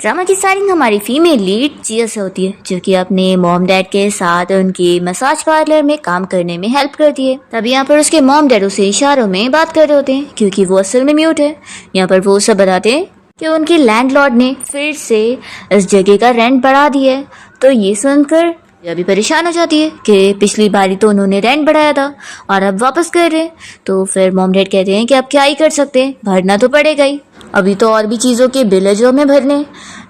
Drama की starting हमारी female lead जिया से होती है, जो कि अपने मॉम डैड के साथ उनकी मसाज पार्लर में काम करने में हेल्प करती है। तभी यहाँ पर उसके मॉम डैड उसे इशारों में बात कर रहे होते हैं, क्योंकि वो असल में म्यूट है। यहाँ पर वो सब बताते हैं कि उनके लैंडलॉर्ड ने फिर से इस जगह का रेंट बढ़ा दिया है। तो ये सुनकर यह भी परेशान हो जाती है कि पिछली बारी तो उन्होंने रेंट बढ़ाया था और अब वापस कर रहे हैं। तो फिर मॉम डैड कहते हैं कि अब क्या ही कर सकते हैं, भरना तो पड़ेगा ही, अभी तो और भी चीज़ों के बिल है जो हमें भरने।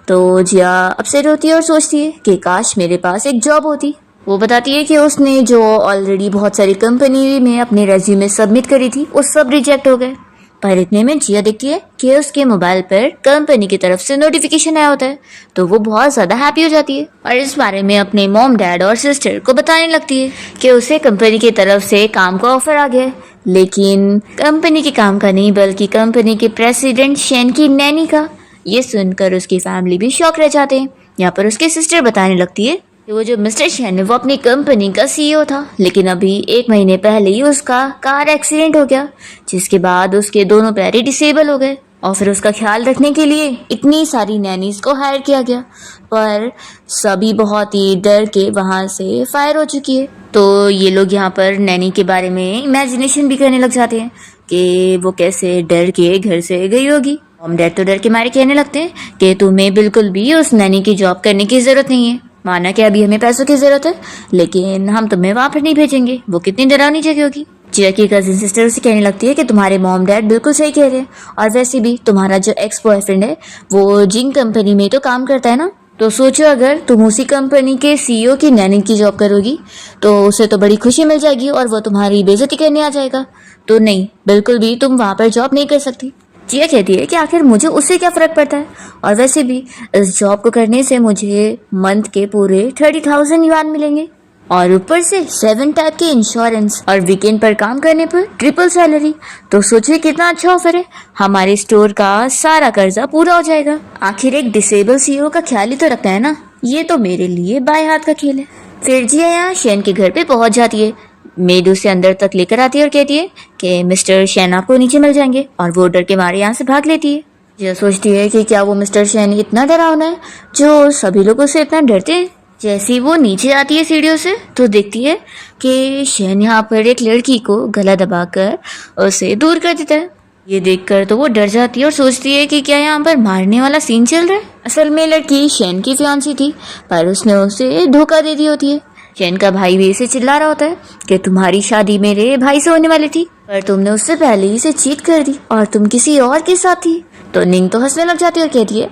तो जिया अपसेट होती है और सोचती है कि काश मेरे पास एक जॉब होती। वो बताती है कि उसने जो ऑलरेडी बहुत सारी कंपनी में अपने रेज्यूमे सबमिट करी थी वो सब रिजेक्ट हो गए। पर इतने में जिया देखती है कि उसके मोबाइल पर कंपनी की तरफ से नोटिफिकेशन आया होता है। तो वो बहुत ज़्यादा हैप्पी हो जाती है और इस बारे में अपने मॉम डैड और सिस्टर को बताने लगती है कि उसे कंपनी की तरफ से काम का ऑफर आ गया है, लेकिन कंपनी के काम का नहीं बल्कि कंपनी के प्रेसिडेंट शेन की नैनी का। ये सुनकर उसकी फैमिली भी शॉक रह जाते हैं। यहाँ पर उसकी सिस्टर बताने लगती है कि वो जो मिस्टर शेन है वो अपनी कंपनी का सीईओ था, लेकिन अभी 1 महीने पहले ही उसका कार एक्सीडेंट हो गया, जिसके बाद उसके दोनों पैर ही डिसेबल हो गए और फिर उसका ख्याल रखने के लिए इतनी सारी नैनीज को हायर किया गया, पर सभी बहुत ही डर के वहाँ से फायर हो चुकी है। तो ये लोग यहाँ पर नैनी के बारे में इमेजिनेशन भी करने लग जाते हैं कि वो कैसे डर के घर से गई होगी। मॉम डैड तो डर के मारे कहने लगते हैं कि तुम्हें बिल्कुल भी उस नैनी की जॉब करने की जरूरत नहीं है। माना कि अभी हमें पैसों की जरूरत है, लेकिन हम तुम्हें वहां पर नहीं भेजेंगे, वो कितनी डरावनी जगह होगी। जिया की कजिन सिस्टर उसे कहने लगती है कि तुम्हारे मॉम डैड बिल्कुल सही कह रहे हैं, और वैसे भी तुम्हारा जो एक्स बॉयफ्रेंड है वो जिंग कंपनी में तो काम करता है ना, तो सोचो अगर तुम उसी कंपनी के सीईओ की नैनी की जॉब करोगी तो उसे तो बड़ी खुशी मिल जाएगी और वो तुम्हारी बेइज्जती करने आ जाएगा। तो नहीं, बिल्कुल भी तुम वहां पर जॉब नहीं कर सकती। जिया कहती है कि आखिर मुझे उससे क्या फर्क पड़ता है, और वैसे भी इस जॉब को करने से मुझे मंथ के पूरे 30,000 युआन मिलेंगे और ऊपर से 7 टाइप के इंश्योरेंस और वीकेंड पर काम करने पर ट्रिपल सैलरी। तो सोचिए कितना अच्छा ऑफर है, हमारे स्टोर का सारा कर्जा पूरा हो जाएगा। आखिर एक डिसेबल सीईओ का ख्याल ही तो रखना है ना, ये तो मेरे लिए बाएं हाथ का खेल है। फिर जिया यहाँ शेन के घर पे पहुंच जाती है। मेड उसे अंदर तक लेकर आती है और कहती है कि मिस्टर शेन आपको नीचे मिल जाएंगे, और वो डर के मारे यहाँ से भाग लेती है। जिया सोचती है कि क्या वो मिस्टर शेन इतना डरावना है जो सभी लोगों से इतना डरते हैं। जैसे वो नीचे आती है सीढ़ियों से तो देखती है कि शेन यहाँ पर एक लड़की को गला दबाकर उसे दूर कर देता है। ये देखकर तो वो डर जाती है और सोचती है कि क्या यहाँ पर मारने वाला सीन चल रहा है। असल में लड़की शेन की फियांसी थी, पर उसने उसे धोखा दे दी होती है। शेन का भाई भी इसे चिल्ला रहा होता है कि तुम्हारी शादी मेरे भाई से होने वाली थी, पर तुमने उससे पहले ही इसे चीट कर दी और तुम किसी और के साथ थी। तो निंग तो हंसने लग जाती है और कहती है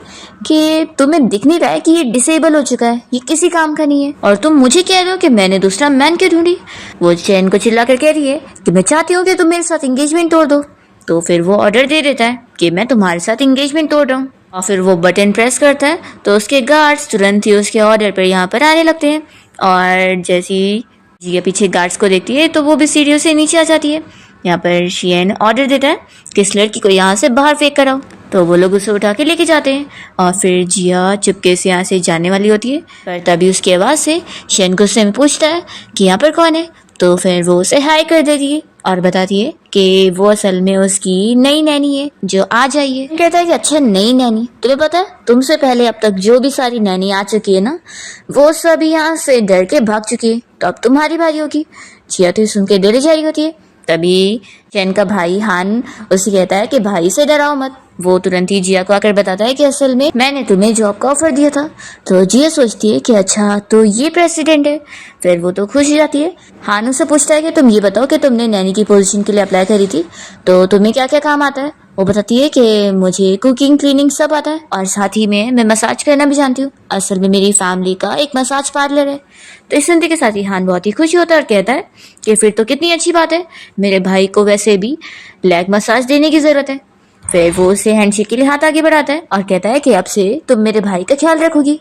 कि तुम्हें दिख नहीं रहा है कि ये डिसेबल हो चुका है, ये किसी काम का नहीं है, और तुम मुझे कह रहे हो कि मैंने दूसरा मैन क्यों ढूंढी। वो शेन को चिल्ला कर कह रही है कि मैं चाहती हूँ कि तुम मेरे साथ एंगेजमेंट तोड़ दो। तो फिर वो ऑर्डर दे देता है कि मैं तुम्हारे साथ एंगेजमेंट तोड़ रहा हूँ, और फिर वो बटन प्रेस करता है तो उसके गार्ड्स तुरंत ही उसके ऑर्डर पर यहाँ पर आने लगते हैं। और जैसी जिया पीछे गार्ड्स को देखती है तो वो भी सीढ़ियों से नीचे आ जाती है। यहाँ पर शेन ऑर्डर देता है कि इस लड़की को यहाँ से बाहर फेंक कर आओ। तो वो लोग उसे उठा के लेके जाते हैं और फिर जिया चुपके से यहाँ से जाने वाली होती है, पर तभी उसकी आवाज़ से शेन गुस्से में पूछता है कि यहाँ पर कौन है। तो फिर वो उसे हाई कर देती है और बताती है कि वो असल में उसकी नई नैनी है जो आज आई है। कहता है कि अच्छा नई नैनी, तुम्हें पता है तुमसे पहले अब तक जो भी सारी नैनी आ चुकी है ना, वो सभी यहाँ से डर के भाग चुकी है, तो अब तुम्हारी बारी होगी। जिया तो सुन के डरी जा रही होती है। तभी शेन का भाई हान उसे कहता है कि भाई से डराओ मत। वो तुरंत ही जिया को आकर बताता है कि असल में मैंने तुम्हें जॉब का ऑफर दिया था। तो जिया सोचती है कि अच्छा तो ये प्रेसिडेंट है। फिर वो तो खुश हो जाती है। हान उससे पूछता है कि तुम ये बताओ कि तुमने नैनी की पोजीशन के लिए अप्लाई करी थी, तो तुम्हें क्या क्या काम आता है। वो बताती है कि मुझे कुकिंग क्लीनिंग सब आता है, और साथ ही में मैं मसाज करना भी जानती हूँ। असल में मेरी फैमिली का एक मसाज पार्लर है। तो इस सुनते के साथ ही हान बहुत ही खुश होता है और कहता है कि फिर तो कितनी अच्छी बात है, मेरे भाई को वैसे भी लेग मसाज देने की जरूरत है। फिर वो उसे हैंडशेक के लिए हाथ आगे बढ़ाता है और कहता है कि अब से तुम मेरे भाई का ख्याल रखोगी।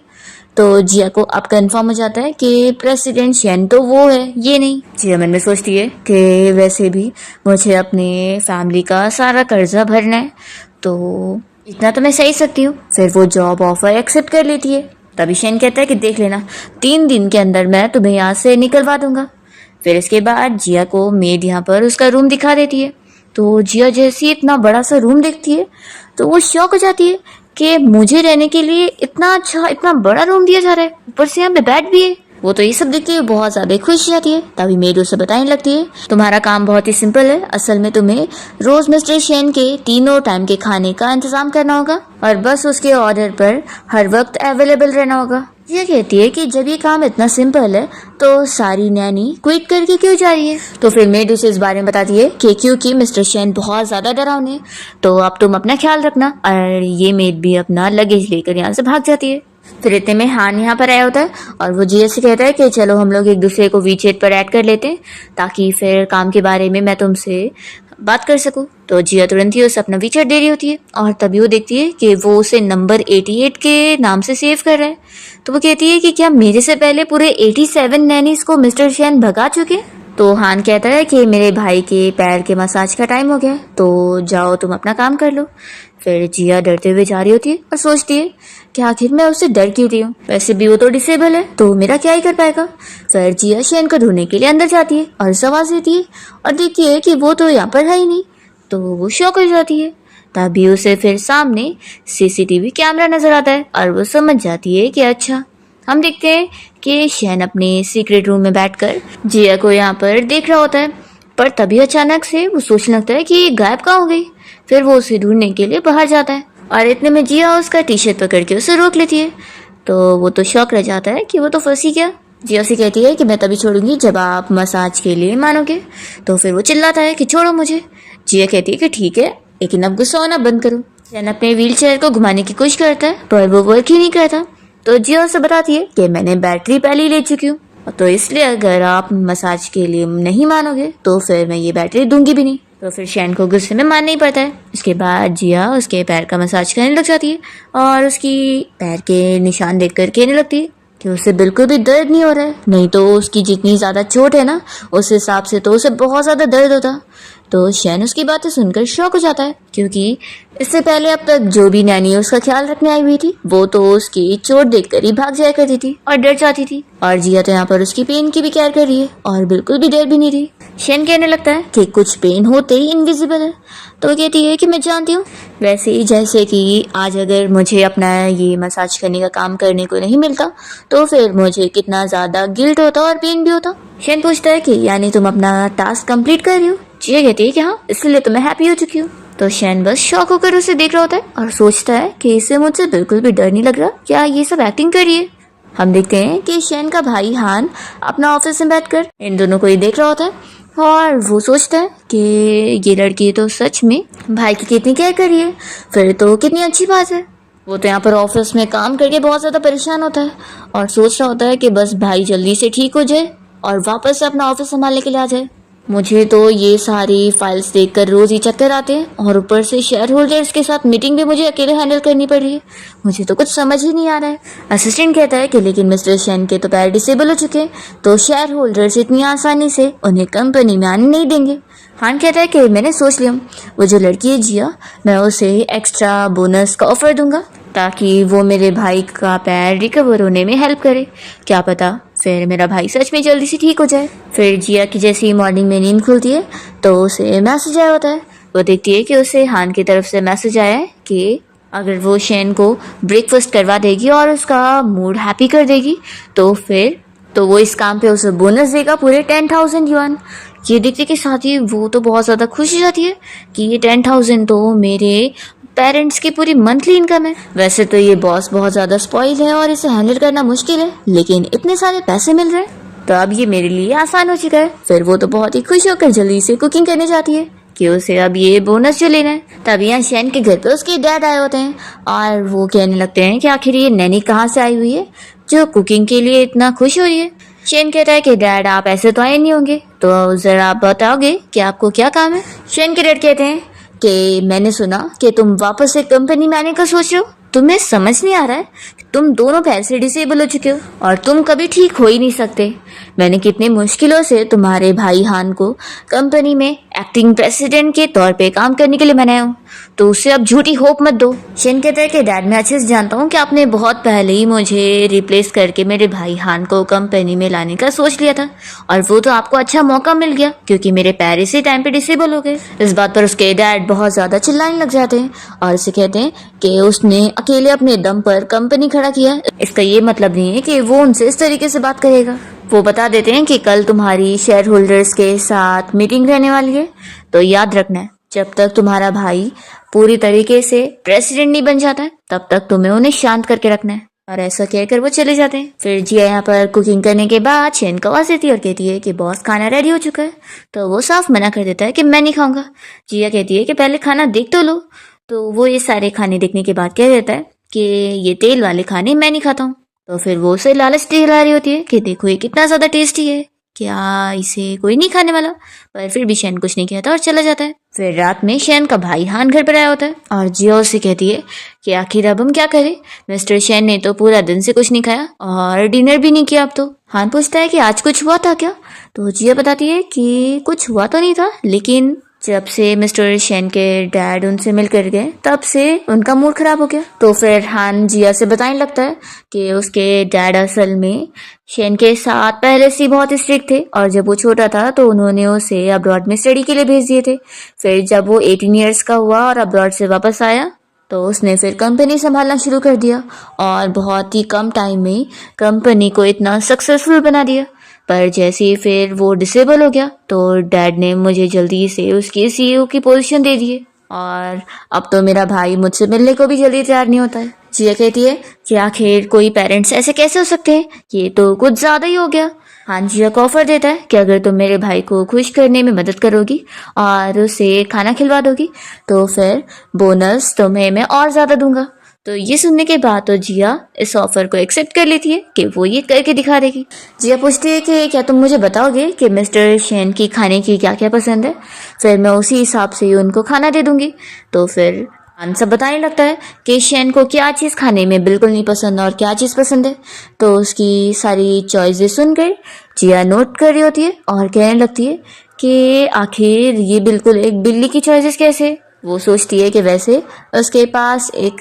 तो जिया को अब कंफर्म हो जाता है कि प्रेसिडेंट शेन तो वो है, ये नहीं। जिया मन में सोचती है कि वैसे भी मुझे अपने फैमिली का सारा कर्जा भरना है, तो इतना तो मैं सही सकती हूँ। फिर वो जॉब ऑफर एक्सेप्ट कर लेती है। तभी शेन कहता है कि देख लेना 3 दिन के अंदर मैं तुम्हें यहाँ से निकलवा दूंगा। फिर इसके बाद जिया को मेड यहाँ पर उसका रूम दिखा देती है। तो जिया जैसी इतना बड़ा सा रूम देखती है तो वो शॉक हो जाती है कि मुझे रहने के लिए इतना अच्छा इतना बड़ा रूम दिया जा रहा है, ऊपर से यहाँ पे बेड भी है। वो तो ये सब देखती है बहुत ज्यादा खुश जाती है। तभी मेड उसे बताने लगती है, तुम्हारा काम बहुत ही सिंपल है, असल में तुम्हें रोज मिस्टर शेन के तीनों टाइम के खाने का इंतजाम करना होगा और बस उसके ऑर्डर पर हर वक्त अवेलेबल रहना होगा। ये कहती है कि जब ये काम इतना सिंपल है तो सारी नैनी क्विट करके क्यों जा रही है। तो फिर मेड उसे इस बारे में बताती है कि क्योंकि मिस्टर शेन बहुत ज्यादा डरावने हैं, तो अब तुम अपना ख्याल रखना। और ये मेड भी अपना लगेज लेकर यहाँ से भाग जाती है। फिर इतने में हान यहाँ पर आया होता है और वो जिया से कहता है कि चलो हम लोग एक दूसरे को वीचैट पर ऐड कर लेते हैं ताकि फिर काम के बारे में मैं तुमसे बात कर सकूं। तो जिया तुरंत ही उसे अपना वीचैट दे रही होती है और तभी वो देखती है कि वो उसे नंबर 88 के नाम से सेव कर रहा है। तो वो कहती है कि क्या मेरे से पहले पूरे 87 नैनीज को मिस्टर शेन भगा चुके। तो हान कहता है कि मेरे भाई के पैर के मसाज का टाइम हो गया, तो जाओ तुम अपना काम कर लो। फिर जिया डरते हुए जा रही होती है और सोचती है कि आखिर मैं उससे डर क्यों रही हूँ, वैसे भी वो तो डिसेबल है तो मेरा क्या ही कर पाएगा। फिर जिया शेन को ढूंढने के लिए अंदर जाती है और उसे आवाज देती है और देखती है कि वो तो यहाँ पर है ही नहीं। तो वो शॉक हो जाती है। तभी उसे फिर सामने सीसीटीवी कैमरा नजर आता है और वो समझ जाती है कि अच्छा। हम देखते हैं कि शेन अपने सीक्रेट रूम में बैठकर जिया को यहाँ पर देख रहा होता है, पर तभी अचानक से वो सोचने लगता है कि ये गायब कहाँ हो गई। फिर वो उसे ढूंढने के लिए बाहर जाता है और इतने में जिया उसका टी शर्ट पकड़ के उसे रोक लेती है। तो वो तो शॉक रह जाता है कि वो तो फंसी गया। जिया से कहती है कि मैं तभी छोड़ूंगी जब आप मसाज के लिए मानोगे। तो फिर वो चिल्लाता है कि छोड़ो मुझे। जिया कहती है कि ठीक है, लेकिन अब गुस्सा होना बंद करो। शेन अपने व्हील चेयर को घुमाने की कोशिश करता है पर वो वर्क ही नहीं करता। तो जिया उसे बताती है कि मैंने बैटरी पहले ही ले चुकी हूँ, तो इसलिए अगर आप मसाज के लिए नहीं मानोगे तो फिर मैं ये बैटरी दूंगी भी नहीं। तो फिर शेन को गुस्से में मानना ही पड़ता है। उसके बाद जिया उसके पैर का मसाज करने लग जाती है और उसकी पैर के निशान देख कर कहने लगती है कि उसे बिल्कुल भी दर्द नहीं हो रहा है, नहीं तो उसकी जितनी ज्यादा चोट है ना उस हिसाब से तो उसे बहुत ज्यादा दर्द होता। तो शेन उसकी बातें सुनकर शॉक हो जाता है क्योंकि इससे पहले अब तक जो भी नैनी उसका ख्याल रखने आई हुई थी वो तो उसकी चोट देखकर ही भाग जाया करती थी और डर जाती थी, और जिया तो यहाँ पर उसकी पेन की भी केयर कर रही है और बिल्कुल भी डर भी नहीं रही। शेन कहने लगता है कि कुछ पेन होते ही इनविजिबल है। तो वो कहती है कि मैं जानती हूँ, वैसे ही जैसे कि आज अगर मुझे अपना ये मसाज करने का काम करने को नहीं मिलता तो फिर मुझे कितना ज्यादा गिल्ट होता और पेन भी होता। शेन पूछता है कि यानी तुम अपना टास्क कंप्लीट कर रही हो। जिया कहती है कि हाँ, इसलिए तो मैं हैप्पी हो चुकी हूँ। तो शेन बस शॉक होकर उसे देख रहा होता है और सोचता है कि इसे मुझसे बिल्कुल भी डर नहीं लग रहा, क्या ये सब एक्टिंग कर रही है। हम देखते हैं कि शेन का भाई हान अपना ऑफिस में बैठकर इन दोनों को ही देख रहा होता है और वो सोचता है कि ये लड़की तो सच में भाई की कितनी केयर कर रही है, फिर तो कितनी अच्छी बात है। वो तो यहाँ पर ऑफिस में काम करके बहुत ज्यादा परेशान होता है और सोच रहा होता है कि बस भाई जल्दी से ठीक हो जाए और वापस से अपना ऑफिस संभालने के लिए आ जाए। मुझे तो ये सारी फाइल्स देखकर रोज ही चक्कर आते हैं और ऊपर से शेयर होल्डर्स के साथ मीटिंग भी मुझे अकेले हैंडल करनी पड़ रही है, मुझे तो कुछ समझ ही नहीं आ रहा है। असिस्टेंट कहता है कि लेकिन मिस्टर शेन के तो पैर डिसेबल हो चुके हैं तो शेयर होल्डर्स इतनी आसानी से उन्हें कंपनी में आने नहीं देंगे। हान कहता है कि मैंने सोच लिया, वो जो लड़की है जिया, मैं उसे एक्स्ट्रा बोनस का ऑफर दूंगा ताकि वो मेरे भाई का पैर रिकवर होने में हेल्प करे, क्या पता फिर मेरा भाई सच में जल्दी से ठीक हो जाए। फिर जिया की जैसी मॉर्निंग में नींद खुलती है तो उसे मैसेज आया होता है। वो देखती है कि उसे हान की तरफ से मैसेज आया है कि अगर वो शेन को ब्रेकफास्ट करवा देगी और उसका मूड हैप्पी कर देगी तो फिर तो वो इस काम पे उसे बोनस देगा पूरे 10,000 युआन। ये देखते के साथ ही वो तो बहुत ज़्यादा खुश हो जाती है कि ये 10,000 तो मेरे पेरेंट्स की पूरी मंथली इनकम है। वैसे तो ये बॉस बहुत ज़्यादा स्पॉइल है और इसे हैंडल करना मुश्किल है, लेकिन इतने सारे पैसे मिल रहे हैं तो अब ये मेरे लिए आसान हो चुका है। फिर वो तो बहुत ही खुश होकर जल्दी से कुकिंग करने जाती है कि उसे अब ये बोनस जो लेना है। तभी यहाँ शेन के घर पे उसके डैड आए होते हैं और वो कहने लगते हैं कि आखिर ये नैनी कहाँ से आई हुई है जो कुकिंग के लिए इतना खुश हो रही है। शेन कहता है कि डैड आप ऐसे तो आए नहीं होंगे, तो जरा आप बताओगे कि आपको क्या काम है। शेन के डैड कहते हैं कि मैंने सुना कि तुम वापस से कंपनी में आने का सोच रहे हो, तुम्हें समझ नहीं आ रहा है, तुम दोनों पैर से डिसेबल हो चुके हो और तुम कभी ठीक हो ही नहीं सकते। मैंने कितनी मुश्किलों से तुम्हारे भाई हान को कंपनी में एक्टिंग प्रेसिडेंट के तौर पे काम करने के लिए मनाया हूँ, तो उससे अब झूठी होप मत दो। शेन कहता है कि डैड, मैं अच्छे से जानता हूँ कि आपने बहुत पहले ही मुझे रिप्लेस करके मेरे भाई हान को कंपनी में लाने का सोच लिया था, और वो तो आपको अच्छा मौका मिल गया क्योंकि मेरे पैर इसी टाइम पे डिसेबल हो गए। इस बात पर उसके डैड बहुत ज्यादा चिल्लाने लग जाते हैं और उसे कहते हैं कि उसने अकेले अपने दम पर कंपनी खड़ा किया। इसका ये मतलब नहीं है कि वो उनसे इस तरीके से बात करेगा। वो बता देते हैं कि कल तुम्हारी शेयर होल्डर्स के साथ मीटिंग रहने वाली है, तो याद रखना है जब तक तुम्हारा भाई पूरी तरीके से प्रेसिडेंट नहीं बन जाता है तब तक तुम्हें उन्हें शांत करके रखना है। और ऐसा कहकर वो चले जाते हैं। फिर जिया यहाँ पर कुकिंग करने के बाद शेन को आवाज देती है और कहती है कि बॉस खाना रेडी हो चुका है, तो वो साफ मना कर देता है कि मैं नहीं खाऊंगा। जिया कहती है कि पहले खाना देख तो लो, तो वो ये सारे खाने देखने के बाद कह देता है कि ये तेल वाले खाने मैं नहीं खाता हूँ। तो फिर वो उसे लालच दिला रही होती है कि देखो ये कितना ज्यादा टेस्टी है, क्या इसे कोई नहीं खाने वाला। पर फिर भी शैन कुछ नहीं कहता और चला जाता है। फिर रात में शैन का भाई हान घर पर आया होता है और जिया उससे कहती है कि आखिर अब हम क्या करें, मिस्टर शैन ने तो पूरा दिन से कुछ नहीं खाया और डिनर भी नहीं किया। अब तो हान पूछता है कि आज कुछ हुआ था क्या, तो जिया बताती है कि कुछ हुआ तो नहीं था, लेकिन जब से मिस्टर शैन के डैड उनसे मिलकर गए तब से उनका मूड खराब हो गया। तो फिर हान जिया से बताने लगता है कि उसके डैड असल में शैन के साथ पहले से बहुत स्ट्रिक्ट थे और जब वो छोटा था तो उन्होंने उसे अब्रॉड में स्टडी के लिए भेज दिए थे। फिर जब वो 18 ईयर्स का हुआ और अब्रॉड से वापस आया तो उसने फिर कंपनी संभालना शुरू कर दिया और बहुत ही कम टाइम में कंपनी को इतना सक्सेसफुल बना दिया। पर जैसे ही फिर वो डिसेबल हो गया तो डैड ने मुझे जल्दी से उसकी सीईओ की पोजीशन दे दी है और अब तो मेरा भाई मुझसे मिलने को भी जल्दी तैयार नहीं होता है। जिया कहती है कि आखिर कोई पेरेंट्स ऐसे कैसे हो सकते हैं, ये तो कुछ ज्यादा ही हो गया। हाँ, जिया को ऑफर देता है कि अगर तुम मेरे भाई को खुश करने में मदद करोगी और उसे खाना खिलवा दोगी तो फिर बोनस तुम्हें मैं और ज्यादा दूंगा। तो ये सुनने के बाद तो जिया इस ऑफर को एक्सेप्ट कर लेती है कि वो ये करके दिखा देगी। जिया पूछती है कि क्या तुम मुझे बताओगे कि मिस्टर शैन की खाने की क्या क्या पसंद है, फिर मैं उसी हिसाब से उनको खाना दे दूंगी। तो फिर हान सब बताने लगता है कि शैन को क्या चीज़ खाने में बिल्कुल नहीं पसंद और क्या चीज़ पसंद है। तो उसकी सारी चॉइसेस सुनकर जिया नोट कर रही होती है और कहने लगती है कि आखिर ये बिल्कुल एक बिल्ली की चॉइसेस कैसे। वो सोचती है कि वैसे उसके पास एक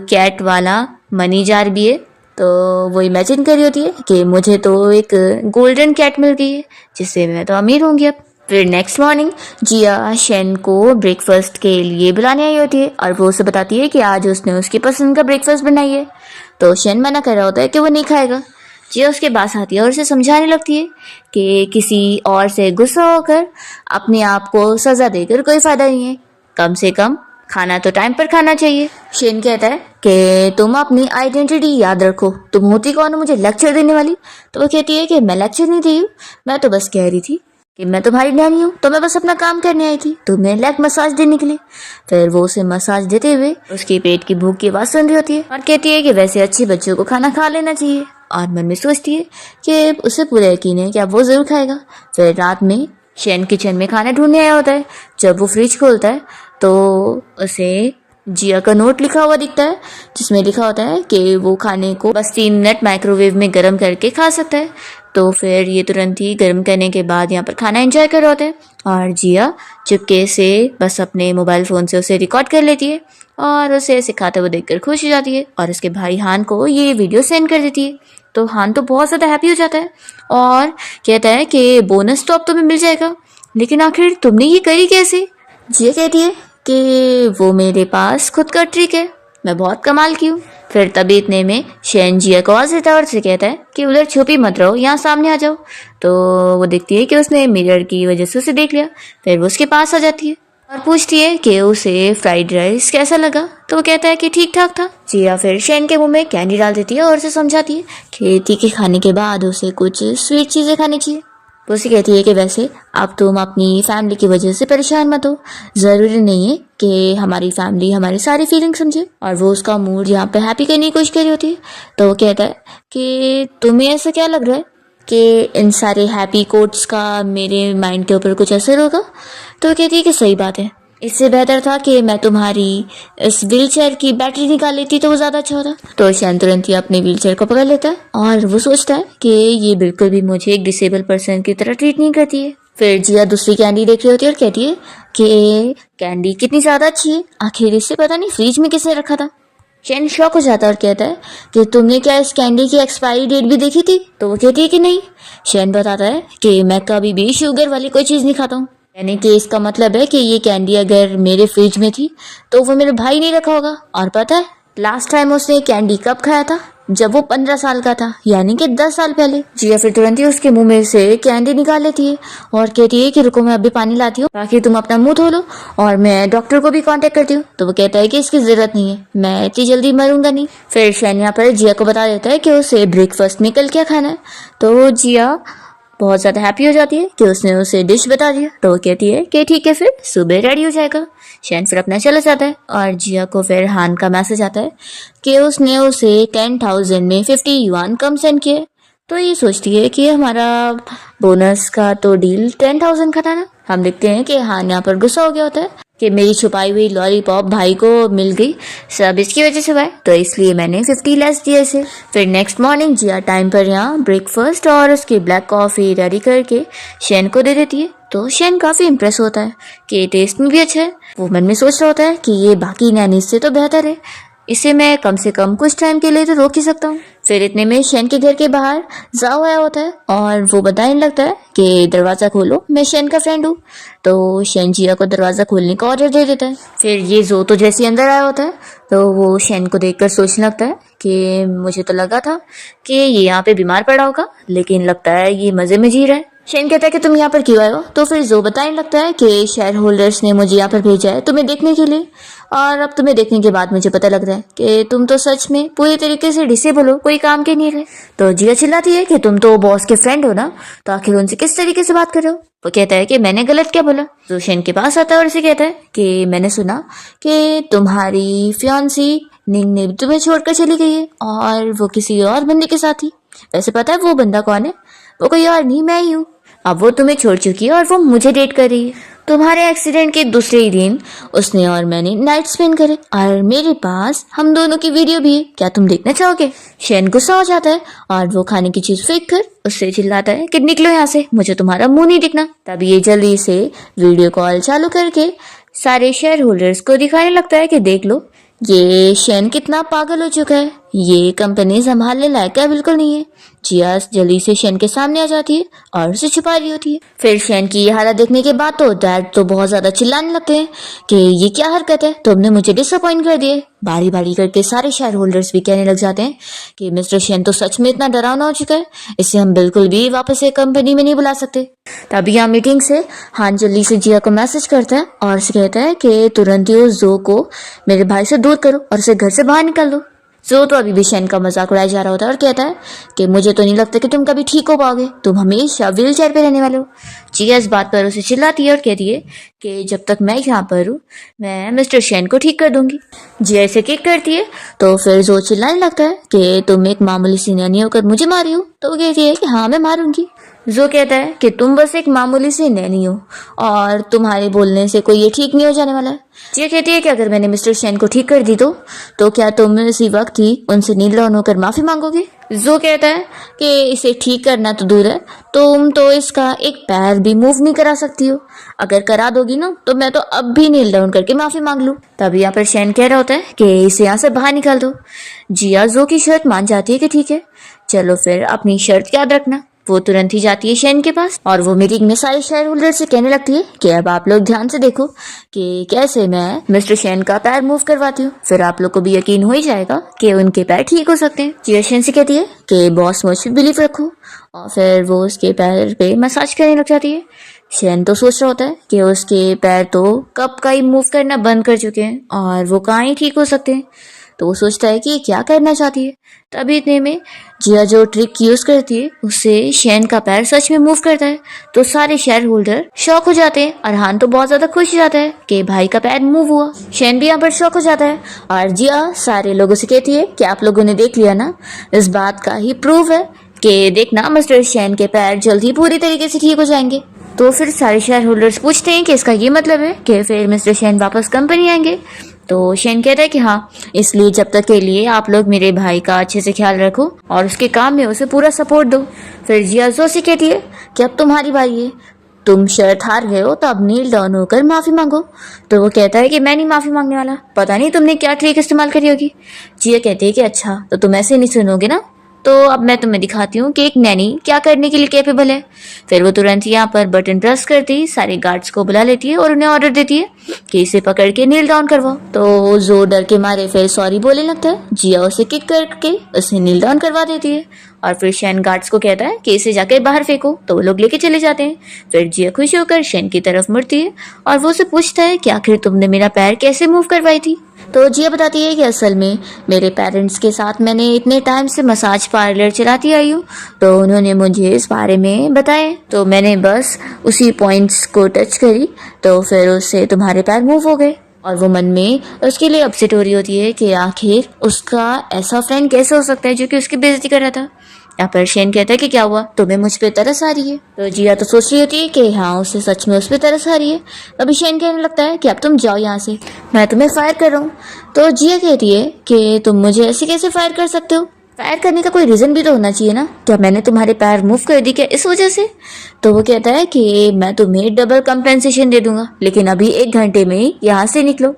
कैट वाला मनी जार भी है, तो वो इमेजिन कर रही होती है कि मुझे तो एक गोल्डन कैट मिल गई है जिससे मैं तो अमीर होंगी अब। फिर नेक्स्ट मॉर्निंग जिया शैन को ब्रेकफास्ट के लिए बुलाने आई होती है और वो उसे बताती है कि आज उसने उसकी पसंद का ब्रेकफास्ट बनाई है। तो शैन मना कर रहा होता है कि वो नहीं खाएगा। जिया उसके पास आती है और उसे समझाने लगती है कि किसी और से गुस्सा होकर अपने आप को सजा देकर कोई फायदा नहीं है, कम से कम खाना तो टाइम पर खाना चाहिए। शेन कहता है कि तुम अपनी आइडेंटिटी याद रखो, तुम होती कौन हो मुझे लेक्चर देने वाली। तो वो कहती है कि मैं लेक्चर नहीं दी हूँ, मैं तो बस कह रही थी कि मैं तुम्हारी नैनी हूँ, तो मैं बस अपना काम करने आई थी तुम्हें लेग मसाज देने के लिए। फिर वो उसे मसाज देते हुए उसके पेट की भूख की आवाज सुन रही होती है और कहती है कि वैसे अच्छे बच्चों को खाना खा लेना चाहिए, और मन में सोचती है कि उसे पूरा यकीन है कि अब वो जरूर खाएगा। फिर रात में शैन किचन में खाना ढूंढने आया होता है। जब वो फ्रिज खोलता है तो उसे जिया का नोट लिखा हुआ दिखता है जिसमें लिखा होता है कि वो खाने को बस 3 मिनट माइक्रोवेव में गर्म करके खा सकता है। तो फिर ये तुरंत ही गर्म करने के बाद यहाँ पर खाना एंजॉय कर रहे होते हैं और जिया चुपके से बस अपने मोबाइल फ़ोन से उसे रिकॉर्ड कर लेती है और उसे ऐसे खाते हुए देखकर खुश हो जाती है और उसके भाई हान को ये वीडियो सेंड कर देती है। तो हान तो बहुत ज़्यादा हैप्पी हो जाता है और कहता है कि बोनस तो अब तुम्हें मिल जाएगा, लेकिन आखिर तुमने ये करी कैसे। जिया कहती है कि वो मेरे पास खुद का ट्रिक है, मैं बहुत कमाल की हूँ। फिर तभी इतने में शैन जिया को आवाज देता है और उसे कहता है कि उधर छुपी मत रहो, यहाँ सामने आ जाओ। तो वो देखती है कि उसने मिरर की वजह से उसे देख लिया। फिर वो उसके पास आ जाती है और पूछती है कि उसे फ्राइड राइस कैसा लगा। तो वो कहता है कि ठीक ठाक था। जिया फिर शैन के मुंह में कैंडी डाल देती है और उसे समझाती है कि तीखे खाने के बाद उसे कुछ स्वीट चीजें खानी चाहिए। वो उसे कहती है कि वैसे अब तुम अपनी फैमिली की वजह से परेशान मत हो, ज़रूरी नहीं है कि हमारी फैमिली हमारी सारी फीलिंग समझे। और वो उसका मूड यहाँ पे हैप्पी करने की कोशिश कर रही होती है। तो वो कहता है कि तुम्हें ऐसा क्या लग रहा है कि इन सारे हैप्पी कोट्स का मेरे माइंड के ऊपर कुछ असर होगा। तो वो कहती है कि सही बात है, इससे बेहतर था कि मैं तुम्हारी इस व्हीलचेयर की बैटरी निकाल लेती तो वो ज्यादा अच्छा होता। तो शैन तुरंत ही अपने व्हीलचेयर को पकड़ लेता है और वो सोचता है कि ये बिल्कुल भी मुझे एक डिसेबल पर्सन की तरह ट्रीट नहीं करती है। फिर जिया दूसरी कैंडी देख रही होती है और कहती है कि कैंडी कितनी ज्यादा अच्छी है, आखिर इसे पता नहीं फ्रिज में किसने रखा था। शैन शॉक हो जाता है और कहता है कि तुमने क्या इस कैंडी की एक्सपायरी डेट भी देखी थी? तो वो कहती है कि नहीं। शैन बताता है कि मैं कभी भी शुगर वाली कोई चीज़ नहीं खाता हूँ, यानी कि इसका मतलब है कि ये कैंडी अगर मेरे फ्रिज में थी तो वो मेरे भाई नहीं रखा होगा। और पता है लास्ट टाइम उसने कैंडी कब खाया था? जब वो 15 साल का था, यानी कि 10 साल पहले। जिया फिर तुरंत ही उसके मुंह में से कैंडी निकाल लेती है और कहती है कि रुको मैं अभी पानी लाती हूँ ताकि तुम अपना मुंह धो लो और मैं डॉक्टर को भी कांटेक्ट करती हूँ। तो वो कहता है कि इसकी जरूरत नहीं है, मैं इतनी जल्दी मरूंगा नहीं। फिर शैन यहाँ पर जिया को बता देता है कि उसे ब्रेकफास्ट में कल क्या खाना है। तो जिया बहुत ज़्यादा हैप्पी हो जाती है कि उसने उसे डिश बता दिया। तो वो कहती है कि ठीक है फिर सुबह रेडी हो जाएगा। शैन फिर अपना चला जाता है और जिया को फिर हान का मैसेज आता है कि उसने उसे 10,000 में 50 युआन कम सेंड किए। तो ये सोचती है कि हमारा बोनस का तो डील 10,000 का था ना। हम देखते हैं कि हान यहाँ पर गुस्सा हो गया होता है कि मेरी छुपाई हुई लॉलीपॉप भाई को मिल गई, सब इसकी वजह से हुआ है, तो इसलिए मैंने 50 लेस दिए इसे। फिर नेक्स्ट मॉर्निंग जिया टाइम पर यहाँ ब्रेकफास्ट और उसकी ब्लैक कॉफ़ी रेडी करके शैन को दे देती है। तो शैन काफ़ी इम्प्रेस होता है कि टेस्ट में भी अच्छा है। वो मन में सोच रहा होता है कि ये बाकी नैनीज से तो बेहतर है, इसे मैं कम से कम कुछ टाइम के लिए तो रोक ही सकता हूँ। फिर इतने में शैन के घर के बाहर जाओ आया होता है और वो बताने लगता है कि दरवाज़ा खोलो, मैं शैन का फ्रेंड हूँ। तो शैन जिया को दरवाज़ा खोलने का ऑर्डर दे देता है। फिर ये जो तो जैसे ही अंदर आया होता है तो वो शैन को देखकर सोचने लगता है कि मुझे तो लगा था कि ये यहाँ पे बीमार पड़ा होगा, लेकिन लगता है ये मज़े में जी रहा है। शैन कहता है कि तुम यहाँ पर क्यों आए हो? तो फिर जो बताने लगता है कि शेयर होल्डर्स ने मुझे यहाँ पर भेजा है तुम्हें देखने के लिए, और अब तुम्हें देखने के बाद मुझे पता लग रहा है कि तुम तो सच में पूरी तरीके से डिसेबल हो, कोई काम के नहीं रहे। तो जिया चिल्लाती है कि तुम तो बॉस के फ्रेंड हो ना, तो आखिर उनसे किस तरीके से बात कर रहे हो? वो कहता है कि मैंने गलत क्या बोला। तो शैन के पास आता है और इसे कहता है कि मैंने सुना कि तुम्हारी फियांसी निंग ने तुम्हें छोड़कर चली गई है और वो किसी और बंदे के साथ ही। वैसे पता है वो बंदा कौन है? वो कोई और नहीं, मैं ही हूँ। अब वो तुम्हें छोड़ चुकी है और वो मुझे डेट कर रही है। तुम्हारे एक्सीडेंट के दूसरे ही दिन उसने और मैंने नाइट स्पेंड करे और मेरे पास हम दोनों की वीडियो भी है, क्या तुम देखना चाहोगे? शैन गुस्सा हो जाता है और वो खाने की चीज फेंक कर उससे चिल्लाता है कि निकलो यहाँ से, मुझे तुम्हारा मुंह नहीं दिखना। तभी ये जल्दी से वीडियो कॉल चालू करके सारे शेयर होल्डर्स को दिखाने लगता है कि देख लो ये शैन कितना पागल हो चुका है, ये कंपनी संभालने लायक है बिल्कुल नहीं है। जिया जल्दी से शैन के सामने आ जाती है और उसे छुपा रही होती है। फिर शैन की ये हालत देखने के बाद तो डैड तो बहुत ज्यादा चिल्लाने लगते हैं कि ये क्या हरकत है, तुमने मुझे डिसअपॉइंट कर दिए। बारी बारी करके सारे शेयर होल्डर्स भी कहने लग जाते हैं कि मिस्टर शैन तो सच में इतना डरावना हो चुका है, इसे हम बिल्कुल भी वापस से कंपनी में नहीं बुला सकते। तभी यहाँ मीटिंग से हान जल्दी से जिया को मैसेज करता है और उसे कहता है कि तुरंत ही उस जो को मेरे भाई से दूर करो और उसे घर से बाहर निकाल दो। जो तो अभी भी शैन का मजाक उड़ाया जा रहा होता है और कहता है कि मुझे तो नहीं लगता कि तुम कभी ठीक हो पाओगे, तुम हमेशा व्हील चेयर पे रहने वाले हो। जिया इस बात पर उसे चिल्लाती है और कहती है कि जब तक मैं यहाँ पर हूँ मैं मिस्टर शैन को ठीक कर दूंगी। जिया इसे किक करती है तो फिर जो चिल्लाने लगता है कि तुम एक मामूली सी नैनी होकर मुझे मारी हो। तो वो कहती है कि हाँ मैं मारूंगी। जो कहता है कि तुम बस एक मामूली सी नैनी हो और तुम्हारे बोलने से कोई ये ठीक नहीं हो जाने वाला है। जिया कहती है कि अगर मैंने मिस्टर शैन को ठीक कर दी तो क्या तुम इसी वक्त ही उनसे नील डाउन होकर माफी मांगोगे? जो कहता है कि इसे ठीक करना तो दूर है, तुम तो इसका एक पैर भी मूव नहीं करा सकती हो, अगर करा दोगी ना तो मैं तो अब भी नील डाउन करके माफी मांग लूं। तभी यहाँ पर शैन कह रहा होता है कि इसे यहाँ से बाहर निकाल दो। जिया जो की शर्त मान जाती है कि ठीक है चलो फिर अपनी शर्त याद रखना। वो तुरंत ही जाती है शैन के पास और वो मीटिंग में सारे शेयर होल्डर से कहने लगती है कि अब आप लोग ध्यान से देखो कि कैसे मैं मिस्टर शैन का पैर मूव करवाती हूँ, फिर आप लोग को भी यकीन हो ही जाएगा कि उनके पैर ठीक हो सकते हैं। जिया शैन से कहती है कि बॉस मुझ पे बिलीव रखो और फिर वो उसके पैर पे मसाज करने लग जाती है। शैन तो सोच रहा होता है कि उसके पैर तो कब का ही मूव करना बंद कर चुके हैं और वो कहाँ ही ठीक हो सकते हैं। तो वो सोचता है कि क्या करना चाहती है। तभी इतने में जिया जो ट्रिक यूज करती है उससे शैन का पैर सच में मूव करता है। तो सारे शेयर होल्डर शॉक हो जाते हैं और हान तो बहुत ज्यादा खुश हो जाता है कि भाई का पैर मूव हुआ। शैन भी यहाँ पर शॉक हो जाता है और जिया सारे लोगों से कहती है कि आप लोगों ने देख लिया ना, इस बात का ही प्रूफ है कि देखना मिस्टर शैन के पैर जल्द ही पूरी तरीके से ठीक हो जाएंगे। तो फिर सारे शेयर होल्डर्स पूछते हैं कि इसका ये मतलब है कि फिर मिस्टर शेन वापस कंपनी आएंगे। तो शेन कहता है कि हाँ, इसलिए जब तक के लिए आप लोग मेरे भाई का अच्छे से ख्याल रखो और उसके काम में उसे पूरा सपोर्ट दो। फिर जिया जोशी कहती है कि अब तुम्हारी बारी है, तुम शर्त हार गए हो तो अब नील डाउन होकर माफी मांगो। तो वो कहता है कि मैं नहीं माफी मांगने वाला, पता नहीं तुमने क्या ट्रिक इस्तेमाल करी होगी। जिया कहती है कि अच्छा, तो तुम ऐसे नहीं सुनोगे ना, तो अब मैं तुम्हें दिखाती हूँ कि एक नैनी क्या करने के लिए कैपेबल है। फिर वो तुरंत यहाँ पर बटन प्रेस करती सारे गार्ड्स को बुला लेती है और उन्हें ऑर्डर देती है कि इसे पकड़ के नील डाउन करवाओ। तो जो डर के मारे फिर सॉरी बोलने लगता है। जिया उसे किक करके उसे नील डाउन करवा देती है और फिर शेन गार्ड्स को कहता है कि इसे जाकर बाहर फेंको। तो वो लोग लेके चले जाते हैं। फिर जिया खुश होकर शेन की तरफ मुड़ती है और वो उसे पूछता है कि आखिर तुमने मेरा पैर कैसे मूव करवाई थी। तो जिया बताती है कि असल में मेरे पेरेंट्स के साथ मैंने इतने टाइम से मसाज पार्लर चलाती आई हूँ, तो उन्होंने मुझे इस बारे में बताया, तो मैंने बस उसी पॉइंट्स को टच करी तो फिर उससे तुम्हारे पैर मूव हो गए। और वो मन में उसके लिए अपसेट हो रही होती है कि आखिर उसका ऐसा फ्रेंड कैसे हो सकता है जो कि उसकी बेइज्जती कर रहा था। यहाँ पर शेन कहता है कि क्या हुआ, तुम्हें मुझ पे तरस आ रही है। तो जिया तो सोच रही होती है कि हाँ, उसे सच में उस पे तरस आ रही है। अभी शेन कहने लगता है कि अब तुम जाओ यहाँ से, मैं तुम्हें फायर कर रहा हूँ। तो जिया कहती है कि तुम मुझे ऐसे कैसे फायर कर सकते हो, फायर करने का कोई रीजन भी तो होना चाहिए ना, क्या मैंने तुम्हारे पैर मूव कर दी क्या इस वजह से। तो वो कहता है कि मैं तुम्हें डबल कंपेंसेशन दे दूंगा, लेकिन अभी 1 घंटे में ही यहाँ से निकलो।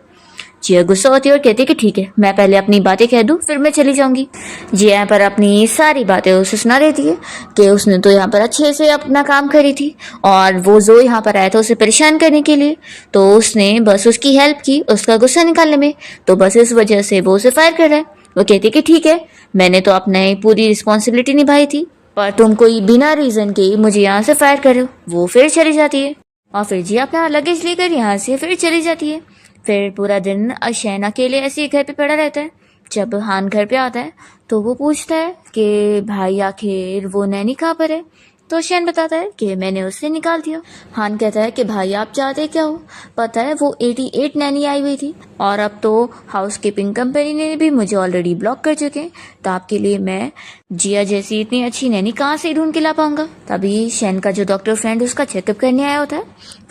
जिया गुस्सा होती है और कहती है कि ठीक है, मैं पहले अपनी बातें कह दूं फिर मैं चली जाऊंगी। जिया यहाँ पर अपनी सारी बातें उसे सुना देती है कि उसने तो यहाँ पर अच्छे से अपना काम करी थी और वो जो यहाँ पर आया था उसे परेशान करने के लिए, तो उसने बस उसकी हेल्प की उसका गुस्सा निकालने में, तो बस इस वजह से वो उसे फायर कर रहा है। वो कहती है कि ठीक है, मैंने तो अपने पूरी रिस्पॉन्सिबिलिटी निभाई थी, पर तुम कोई बिना रीजन के मुझे यहाँ से फायर कर रहे हो। वो फिर चली जाती है और फिर जिया अपना लगेज लेकर यहाँ से फिर चली जाती है। फिर पूरा दिन शेन अकेले ऐसे ही घर पे पड़ा रहता है। जब हान घर पे आता है तो वो पूछता है कि भाई आखिर वो नैनी कहाँ पर है। तो शेन बताता है कि मैंने उसे निकाल दिया। हान कहता है कि भाई आप चाहते क्या हो, पता है वो 88 नैनी आई हुई थी और अब तो हाउस कीपिंग कंपनी ने भी मुझे ऑलरेडी ब्लॉक कर चुके हैं, तो आपके लिए मैं जिया जैसी इतनी अच्छी नैनी कहाँ से ढूंढ के ला पाऊंगा। तभी शेन का जो डॉक्टर फ्रेंड उसका चेकअप करने आया होता है,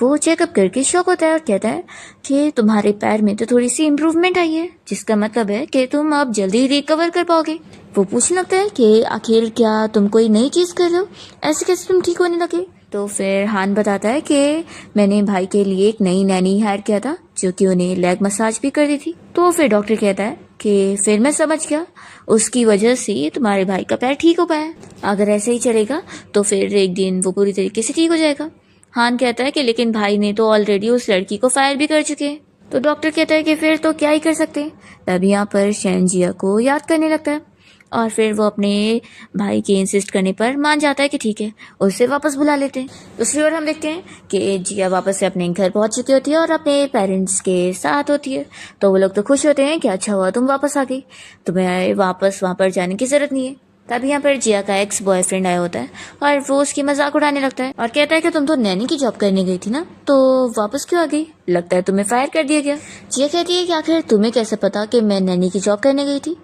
वो चेकअप करके शॉक होता है और कहता है कि तुम्हारे पैर में तो थोड़ी सी इम्प्रूवमेंट आई है, जिसका मतलब है कि तुम अब जल्दी रिकवर कर पाओगे। वो पूछने लगता है कि आखिर क्या तुम कोई नई चीज कर रहे हो, ऐसे कैसे तुम ठीक होने लगे। तो फिर हान बताता है कि मैंने भाई के लिए एक नई नैनी हायर किया था जो कि उन्हें लेग मसाज भी कर दी थी। तो फिर डॉक्टर कहता है कि फिर मैं समझ गया, उसकी वजह से तुम्हारे भाई का पैर ठीक हो पाया, अगर ऐसे ही चलेगा तो फिर एक दिन वो पूरी तरीके से ठीक हो जाएगा। हान कहता है कि लेकिन भाई ने तो ऑलरेडी उस लड़की को फायर भी कर चुके हैं। तो डॉक्टर कहता है कि फिर तो क्या ही कर सकते हैं। तभी यहाँ पर शेन जिया को याद करने लगता है और फिर वो अपने भाई के इंसिस्ट करने पर मान जाता है कि ठीक है, उसे वापस बुला लेते हैं। दूसरी ओर हम देखते हैं कि जिया वापस से अपने घर पहुंच चुकी होती है और अपने पेरेंट्स के साथ होती है। तो वो लोग तो खुश होते हैं कि अच्छा हुआ तुम वापस आ गई, तुम्हें वापस वहां पर जाने की जरूरत नहीं है। तभी यहाँ पर जिया का एक्स बॉयफ्रेंड आया होता है और वो उसकी मजाक उड़ाने लगता है और कहता है कि तुम तो नैनी की जॉब करने गई थी ना, तो वापस क्यों आ गई, लगता है तुम्हें फायर कर दिया गया। जिया कहती है कि आखिर तुम्हें कैसे पता कि मैं नैनी की जॉब करने गई थी।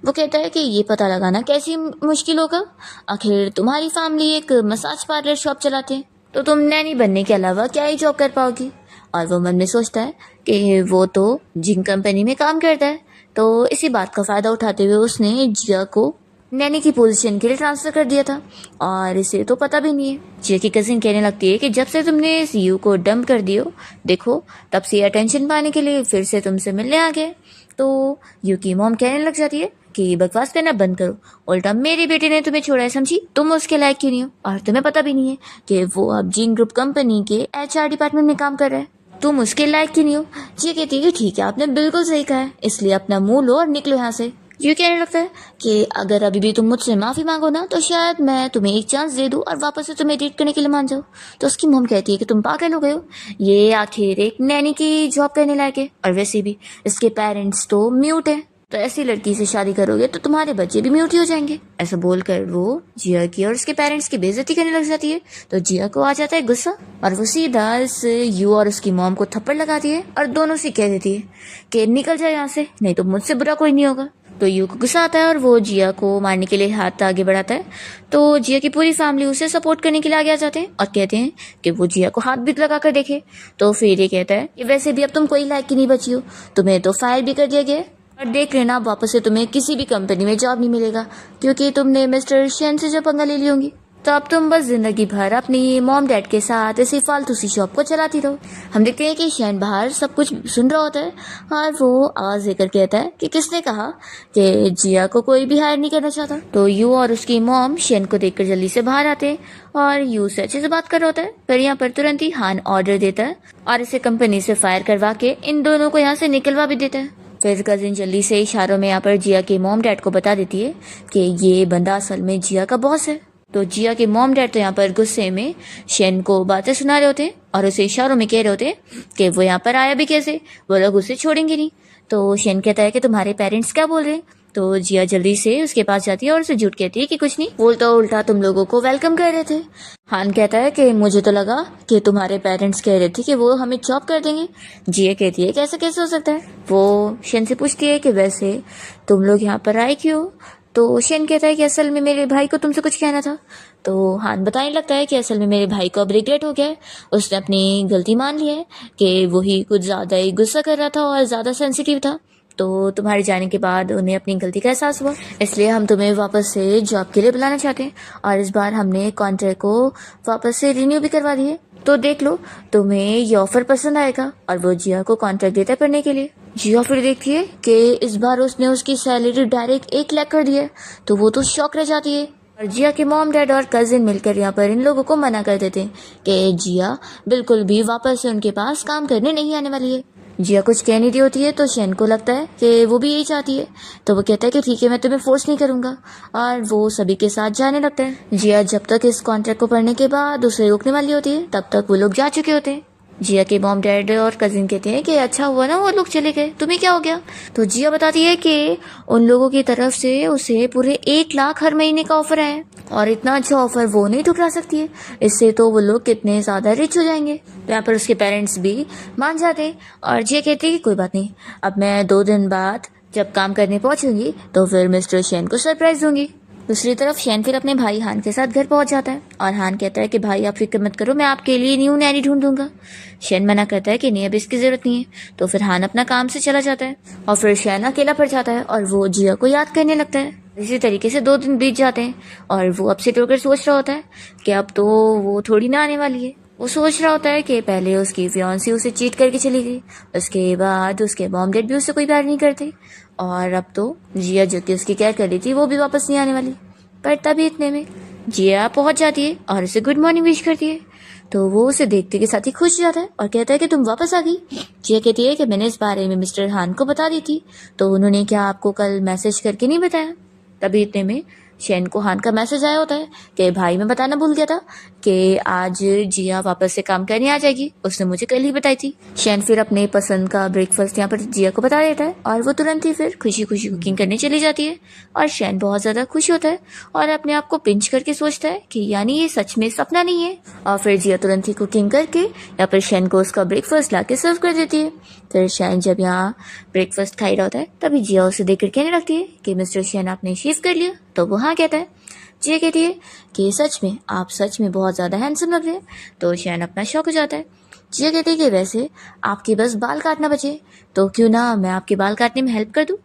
वो कहता है कि ये पता लगाना कैसी मुश्किल होगा, आखिर तुम्हारी फैमिली एक मसाज पार्लर शॉप चलाते हैं, तो तुम नैनी बनने के अलावा क्या ही जॉब कर पाओगी। और वो मन में सोचता है कि वो तो जिन कंपनी में काम करता है, तो इसी बात का फायदा उठाते हुए उसने जिया को नैनी की पोजीशन के लिए ट्रांसफर कर दिया था और इसे तो पता भी नहीं है। जिया की कजिन कहने लगती है कि जब से तुमने इस यू को डंप कर दियो, देखो तब से अटेंशन पाने के लिए फिर से तुमसे मिलने आ गए। तो यू की मॉम कहने लग जाती है कि बकवास करना बंद करो, उल्टा मेरी बेटी ने तुम्हें छोड़ा है समझी, तुम उसके लायक क्यों नहीं हो, और तुम्हें पता भी नहीं है कि वो अब जीन ग्रुप कंपनी के HR डिपार्टमेंट में काम कर रहा है, तुम उसके लायक क्यों नहीं हो। जिया कहती है कि ठीक है, आपने बिल्कुल सही कहा है, इसलिए अपना मुंह लो और निकलो यहाँ से। ये कहने लगता है कि अगर अभी भी तुम मुझसे माफी मांगो ना तो शायद मैं तुम्हें एक चांस दे दूं और वापस से तुम्हें डेट करने के लिए मान जाओ। तो उसकी मॉम कहती है कि तुम पागल हो गए हो, ये आखिर एक नैनी की जॉब करने लायक है और वैसे भी इसके पेरेंट्स तो म्यूट है, तो ऐसी लड़की से शादी करोगे तो तुम्हारे बच्चे भी म्यूट ही हो जाएंगे। ऐसा बोलकर वो जिया की और उसके पेरेंट्स की बेइज्जती करने लग जाती है। तो जिया को आ जाता है गुस्सा और वो सीधा इस यू और उसकी मॉम को थप्पड़ लगाती है और दोनों से कह देती है कि निकल जाए यहाँ से, नहीं तो मुझसे बुरा कोई नहीं होगा। तो यू को गुस्सा आता है और वो जिया को मारने के लिए हाथ आगे बढ़ाता है। तो जिया की पूरी फैमिली उसे सपोर्ट करने के लिए आगे आ जाते हैं और कहते हैं कि वो जिया को हाथ भी लगा कर देखे। तो फिर ये कहता है कि वैसे भी अब तुम कोई लायक की नहीं बची हो, तुम्हें तो फायर भी कर दिया गया है और देख लेना वापस से तुम्हें किसी भी कंपनी में जॉब नहीं मिलेगा, क्योंकि तुमने मिस्टर शेन से जो पंगा ले ली होंगी। तो अब तुम बस जिंदगी भर अपनी मॉम डैड के साथ ऐसी फालतू सी शॉप को चलाती रहो। हम देखते हैं कि शैन बाहर सब कुछ सुन रहा होता है और वो आवाज देकर कहता है कि किसने कहा कि जिया को कोई भी हायर नहीं करना चाहता। तो यू और उसकी मॉम शैन को देखकर जल्दी से बाहर आते हैं और यू से अच्छे से बात कर रहा होता है। पर यहाँ पर तुरंत ही हान ऑर्डर देता है और इसे कंपनी से फायर करवा के इन दोनों को यहाँ से निकलवा भी देता है। फिर कजिन जल्दी से इशारों में यहाँ पर जिया के मॉम डैड को बता देती है कि ये बंदा असल में जिया का बॉस है। तो जिया के मॉम डैड तो यहाँ पर गुस्से में शेन को बातें सुना रहे होते हैं और उसे इशारों में कह रहे होते हैं कि वो यहाँ पर आया भी कैसे, वो लोग उसे छोड़ेंगे नहीं। तो शेन कहता है कि तुम्हारे पेरेंट्स क्या बोल रहे हैं। तो जिया जल्दी से उसके पास जाती है और उसे झूठ कहती है कि कुछ नहीं, वो तो उल्टा तुम लोगों को वेलकम कर रहे थे। हान कहता है कि मुझे तो लगा कि तुम्हारे पेरेंट्स कह रहे थे कि वो हमें जॉब कर देंगे। जिया कहती है कैसे कैसे हो सकता है। वो शेन से पूछती है कि वैसे तुम लोग यहाँ पर आए क्यों। तो शेन कहता है कि असल में मेरे भाई को तुमसे कुछ कहना था। तो हान बताने लगता है कि असल में मेरे भाई को अब रिग्रेट हो गया है, उसने अपनी गलती मान ली है कि वही कुछ ज़्यादा ही गुस्सा कर रहा था और ज़्यादा सेंसिटिव था। तो तुम्हारे जाने के बाद उन्हें अपनी गलती का एहसास हुआ, इसलिए हम तुम्हें वापस से जॉब के लिए बुलाना चाहते हैं और इस बार हमने कॉन्ट्रैक्ट को वापस से रिन्यू भी करवा दिए। तो देख लो तुम्हें ये ऑफर पसंद आएगा। और वो जिया को कॉन्ट्रैक्ट देता है पढ़ने के लिए। जिया फिर देखती है कि इस बार उसने उसकी सैलरी डायरेक्ट 1 लाख कर दी है। तो वो तो शॉक रह जाती है और जिया के मॉम डैड और कजिन मिलकर यहाँ पर इन लोगों को मना कर देते हैं कि जिया बिल्कुल भी वापस से उनके पास काम करने नहीं आने वाली है। जिया कुछ कह नहीं रही होती है तो शेन को लगता है कि वो भी यही चाहती है। तो वो कहता है कि ठीक है, मैं तुम्हें फोर्स नहीं करूंगा और वो सभी के साथ जाने लगता है। जिया जब तक इस कॉन्ट्रैक्ट को पढ़ने के बाद उसे रोकने वाली होती है तब तक वो लोग जा चुके होते हैं। जिया के मॉम डैड और कजिन कहते हैं कि अच्छा हुआ ना वो लोग चले गए, तुम्हें क्या हो गया। तो जिया बताती है कि उन लोगों की तरफ से उसे पूरे 1 लाख हर महीने का ऑफर है और इतना अच्छा ऑफर वो नहीं ठुकरा सकती है, इससे तो वो लोग कितने ज्यादा रिच हो जाएंगे। तो यहाँ पर उसके पेरेंट्स भी मान जाते हैं और जिया कहती है कि कोई बात नहीं, अब मैं 2 दिन बाद जब काम करने पहुंचूंगी तो फिर मिस्टर शेन को सरप्राइज दूंगी। दूसरी तरफ शेन फिर अपने भाई हान के साथ घर पहुंच जाता है और हान कहता है कि भाई आप फिक्र मत करो, मैं आपके लिए न्यू नैनी ढूंढ दूंगा। शेन मना करता है कि नहीं, अब इसकी जरूरत नहीं है। तो फिर हान अपना काम से चला जाता है और फिर शेन अकेला पड़ जाता है और वो जिया को याद करने लगता है। इसी तरीके से 2 दिन बीत जाते हैं और वो अपसेट होकर सोच रहा होता है कि अब तो वो थोड़ी ना आने वाली है। वो सोच रहा होता है कि पहले उसकी फियांसी उसे चीट करके चली गई, उसके बाद उसके मॉम डैड भी उससे कोई प्यार नहीं करते और अब तो जिया जो कि उसकी केयर कर रही थी वो भी वापस नहीं आने वाली। पर तभी इतने में जिया पहुंच जाती है और उसे गुड मॉर्निंग विश करती है। तो वो उसे देखते के साथ ही खुश जाता है और कहता है कि तुम वापस आ गई। जिया कहती है कि मैंने इस बारे में मिस्टर हान को बता दी थी, तो उन्होंने क्या आपको कल मैसेज करके नहीं बताया। तभी इतने में शेन को हान का मैसेज आया होता है कि भाई मैं बताना भूल गया था कि आज जिया वापस से काम करने आ जाएगी, उसने मुझे कल ही बताई थी। शेन फिर अपने पसंद का ब्रेकफास्ट यहाँ पर जिया को बता देता है और वो तुरंत ही फिर खुशी खुशी कुकिंग करने चली जाती है और शेन बहुत ज्यादा खुश होता है और अपने आप को पिंच करके सोचता है कि यानी ये सच में सपना नहीं है। और फिर जिया तुरंत ही कुकिंग करके यहाँ पर शेन को उसका ब्रेकफास्ट ला के सर्व कर देती है। फिर शेन जब यहाँ ब्रेकफास्ट खा रहा होता है तभी जिया उसे देखकर कहने लगती है कि मिस्टर शेन आपने शेव कर लिया। तो वो हाँ कहता है। जिया कहती है कि सच में आप सच में बहुत ज्यादा हैंडसम लग रहे हैं। तो शेन अपना शौक हो जाता है। जिया कहती है कि वैसे आपके बस बाल काटना बचे तो क्यों ना मैं आपके बाल काटने में हेल्प कर दूं।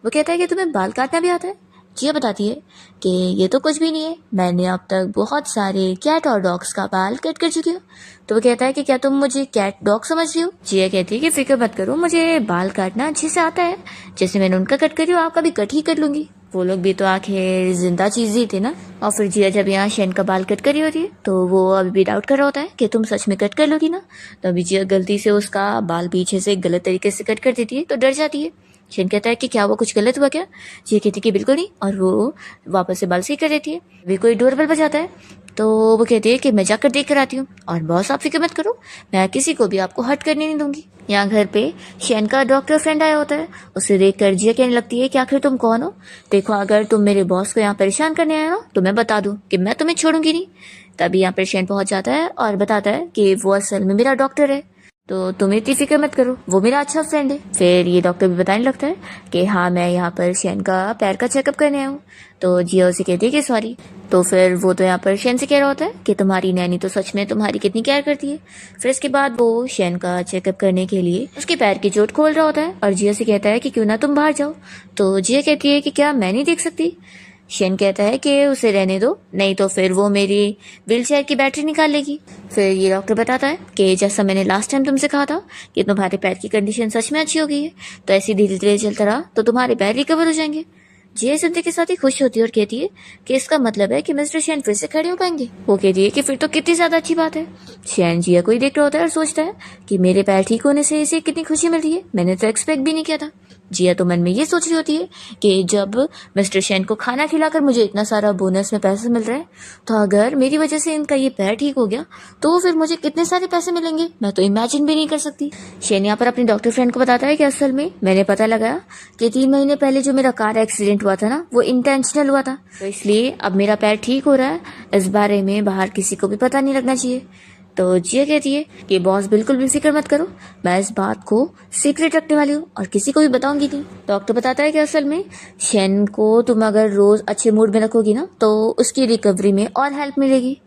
वो कहता है कि तुम्हें बाल काटना भी आता है। जिया बताती है कि ये तो कुछ भी नहीं है, मैंने अब तक बहुत सारे कैट और डॉग्स का बाल कट कर चुकी हूँ। तो वो कहता है कि क्या तुम मुझे कैट डॉग समझ रही हो। जिया कहती है कि फिक्र मत करो, मुझे बाल काटना अच्छे से आता है, जैसे मैंने उनका कट करी आपका भी कट ही कर लूंगी। वो लोग भी तो आखिर जिंदा चीज ही थे ना। और फिर जिया जब यहाँ शेन का बाल कट करी होती है तो वो अभी भी डाउट कर रहा होता है कि तुम सच में कट कर लोगी ना। तो अभी जिया गलती से उसका बाल पीछे से गलत तरीके से कट कर देती है तो डर जाती है। शेन कहता है कि क्या वो कुछ गलत हुआ क्या। जिया कहती है कि बिल्कुल नहीं और वो वापस से बाल सही कर देती है। वे कोई डोरबेल बजाता है तो वो कहती है कि मैं जाकर देख कर आती हूँ और बॉस आप फिक्र मत करो, मैं किसी को भी आपको हर्ट करने नहीं दूंगी। यहाँ घर पे शेन का डॉक्टर फ्रेंड आया होता है। उसे देखकर जिया कहने लगती है कि आखिर तुम कौन हो। देखो अगर तुम मेरे बॉस को यहाँ परेशान करने आए हो तो मैं बता दूं कि मैं तुम्हें छोड़ूंगी नहीं। तभी यहाँ पर शेन पहुंच जाता है और बताता है कि वो असल में मेरा डॉक्टर है। तो तुम इतनी फिक्र मत करो, वो मेरा अच्छा फ्रेंड है। फिर ये डॉक्टर भी बताने लगता है कि हाँ मैं यहाँ पर शेन का पैर का चेकअप करने आया हूँ। तो जिया उसे कहती है कि सॉरी। तो फिर वो तो यहाँ पर शेन से कह रहा होता है कि तुम्हारी नैनी तो सच में तुम्हारी कितनी केयर करती है। फिर इसके बाद वो शेन का चेकअप करने के लिए उसके पैर की चोट खोल रहा होता है और जिया से कहता है कि क्यों ना तुम बाहर जाओ। तो जिया कहती है कि क्या मैं नहीं देख सकती। शेन कहता है कि उसे रहने दो, नहीं तो फिर वो मेरी व्हीलचेयर की बैटरी निकाल लेगी। फिर ये डॉक्टर बताता है कि जैसा मैंने लास्ट टाइम तुमसे कहा था कि तुम्हारे पैर की कंडीशन सच में अच्छी हो गई है, तो ऐसी धीरे धीरे चलता रहा तो तुम्हारे पैर रिकवर हो जाएंगे। जिया सुनते के साथ ही खुश होती है और कहती है कि इसका मतलब है कि मिस्टर शेन फिर से खड़े हो पाएंगे। वो कहती है कि फिर तो कितनी ज्यादा अच्छी बात है। शेन जिया को ही देख रहा होता है और सोचता है कि मेरे पैर ठीक होने से इसे कितनी खुशी मिल रही है, मैंने तो एक्सपेक्ट भी नहीं किया था। जिया तो मन में ये सोच रही होती है कि जब मिस्टर शेन को खाना खिलाकर मुझे इतना सारा बोनस में पैसे मिल रहा है, तो अगर मेरी वजह से इनका ये पैर ठीक हो गया तो फिर मुझे कितने सारे पैसे मिलेंगे, मैं तो इमेजिन भी नहीं कर सकती। शेन यहाँ पर अपने डॉक्टर फ्रेंड को बताता है कि असल में मैंने पता लगाया कि 3 महीने पहले जो मेरा कार एक्सीडेंट हुआ था ना, वो इंटेंशनल हुआ था, तो इसलिए अब मेरा पैर ठीक हो रहा है, इस बारे में बाहर किसी को भी पता नहीं लगना चाहिए। तो जिया कहती है कि बॉस बिल्कुल भी फिक्र मत करो, मैं इस बात को सीक्रेट रखने वाली हूँ और किसी को भी बताऊंगी नहीं। डॉक्टर बताता है कि असल में शेन को तुम अगर रोज अच्छे मूड में रखोगी ना तो उसकी रिकवरी में और हेल्प मिलेगी।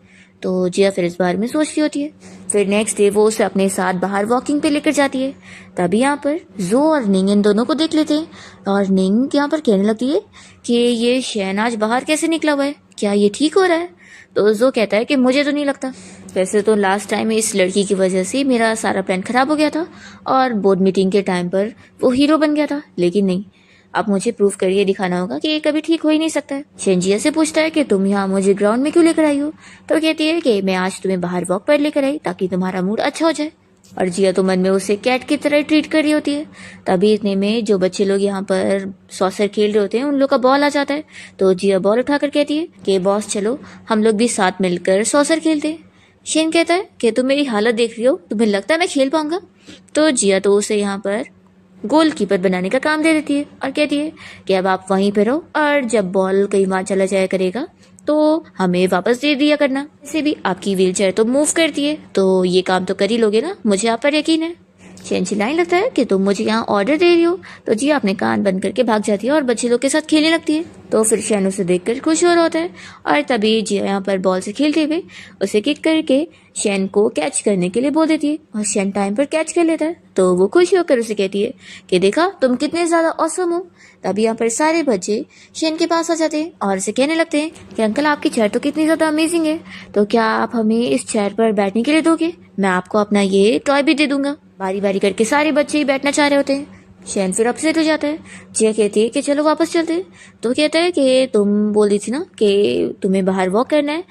तो जिया फिर इस बारे में सोच रही होती है। फिर नेक्स्ट डे वो उसे अपने साथ बाहर वॉकिंग पे लेकर जाती है। तभी यहाँ पर जो और निंग इन दोनों को देख लेते हैं और निंग यहाँ पर कहने लगती है कि ये शेन आज बाहर कैसे निकला हुआ है, क्या ये ठीक हो रहा है। तो जो कहता है कि मुझे तो नहीं लगता, वैसे तो लास्ट टाइम इस लड़की की वजह से मेरा सारा प्लान खराब हो गया था और बोर्ड मीटिंग के टाइम पर वो हीरो बन गया था, लेकिन नहीं, अब मुझे प्रूफ करके दिखाना होगा कि ये कभी ठीक हो ही नहीं सकता है। शेनजिया से पूछता है कि तुम यहाँ मुझे ग्राउंड में क्यों लेकर आई हो। तो कहती है कि मैं आज तुम्हें बाहर वॉक पर लेकर आई ताकि तुम्हारा मूड अच्छा हो जाए। और जिया तो मन में उसे कैट की तरह ट्रीट कर रही होती है। तभी इतने में जो बच्चे लोग यहाँ पर सॉसर खेल रहे होते हैं उन लोग का बॉल आ जाता है। तो जिया बॉल उठाकर कहती है कि बॉस चलो हम लोग भी साथ मिलकर सॉसर खेलते हैं। शेन कहता है कि तुम मेरी हालत देख रही हो, तुम्हें लगता है मैं खेल पाऊंगा। तो जिया तो उसे यहाँ पर गोलकीपर बनाने का काम दे देती है और कहती है कि अब आप वहीं पर रहो और जब बॉल कहीं वहां चला जाया करेगा तो हमें वापस दे दिया करना। वैसे भी आपकी व्हीलचेयर तो मूव करती है, तो ये काम तो कर ही लोगे ना, मुझे आप पर यकीन है। शेन चिल्लाने लगता है कि तुम मुझे यहाँ ऑर्डर दे रही हो। तो जिया अपने कान बंद करके भाग जाती है और बच्चे लोग के साथ खेलने लगती है। तो फिर शेन उसे देखकर खुश हो रहा होता है और तभी जिया यहाँ पर बॉल से खेलते हुए उसे किक करके शेन को कैच करने के लिए बोल देती है और शेन टाइम पर कैच कर लेता है। तो वो खुश होकर उसे कहती है कि देखा तुम कितने ज्यादा ऑसम हो। तभी यहाँ पर सारे बच्चे शेन के पास आ जाते हैं और उसे कहने लगते हैं कि अंकल आपकी चेयर तो कितनी ज्यादा अमेजिंग है, तो क्या आप हमें इस चेयर पर बैठने के लिए दोगे, मैं आपको अपना ये टॉय भी दे दूंगा। बारी बारी करके सारे बच्चे ही बैठना चाह रहे होते हैं। शेन फिर अपसेट हो जाता है। जिया कहती है कि चलो वापस चलते हैं। तो कहता है कि तुम बोल रही थी ना कि तुम्हें बाहर वॉक करना है।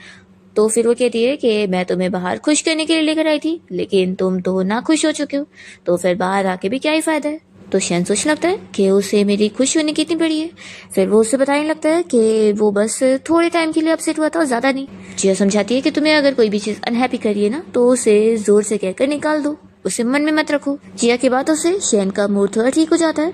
तो फिर वो कहती है कि मैं तुम्हें बाहर खुश करने के लिए लेकर आई थी, लेकिन तुम तो ना खुश हो चुके हो, तो फिर बाहर आके भी क्या ही फायदा है। तो शेन सोचने लगता है कि उसे मेरी खुश होने की इतनी बड़ी है। फिर वो उसे बताने लगता है कि वो बस थोड़े टाइम के लिए अपसेट हुआ था और ज्यादा नहीं। जिया समझाती है कि तुम्हें अगर कोई भी चीज अनहैप्पी करिए ना तो उसे जोर से कहकर निकाल दो, उसे मन में मत रखो। जिया की बातों से शेन का मूड थोड़ा ठीक हो जाता है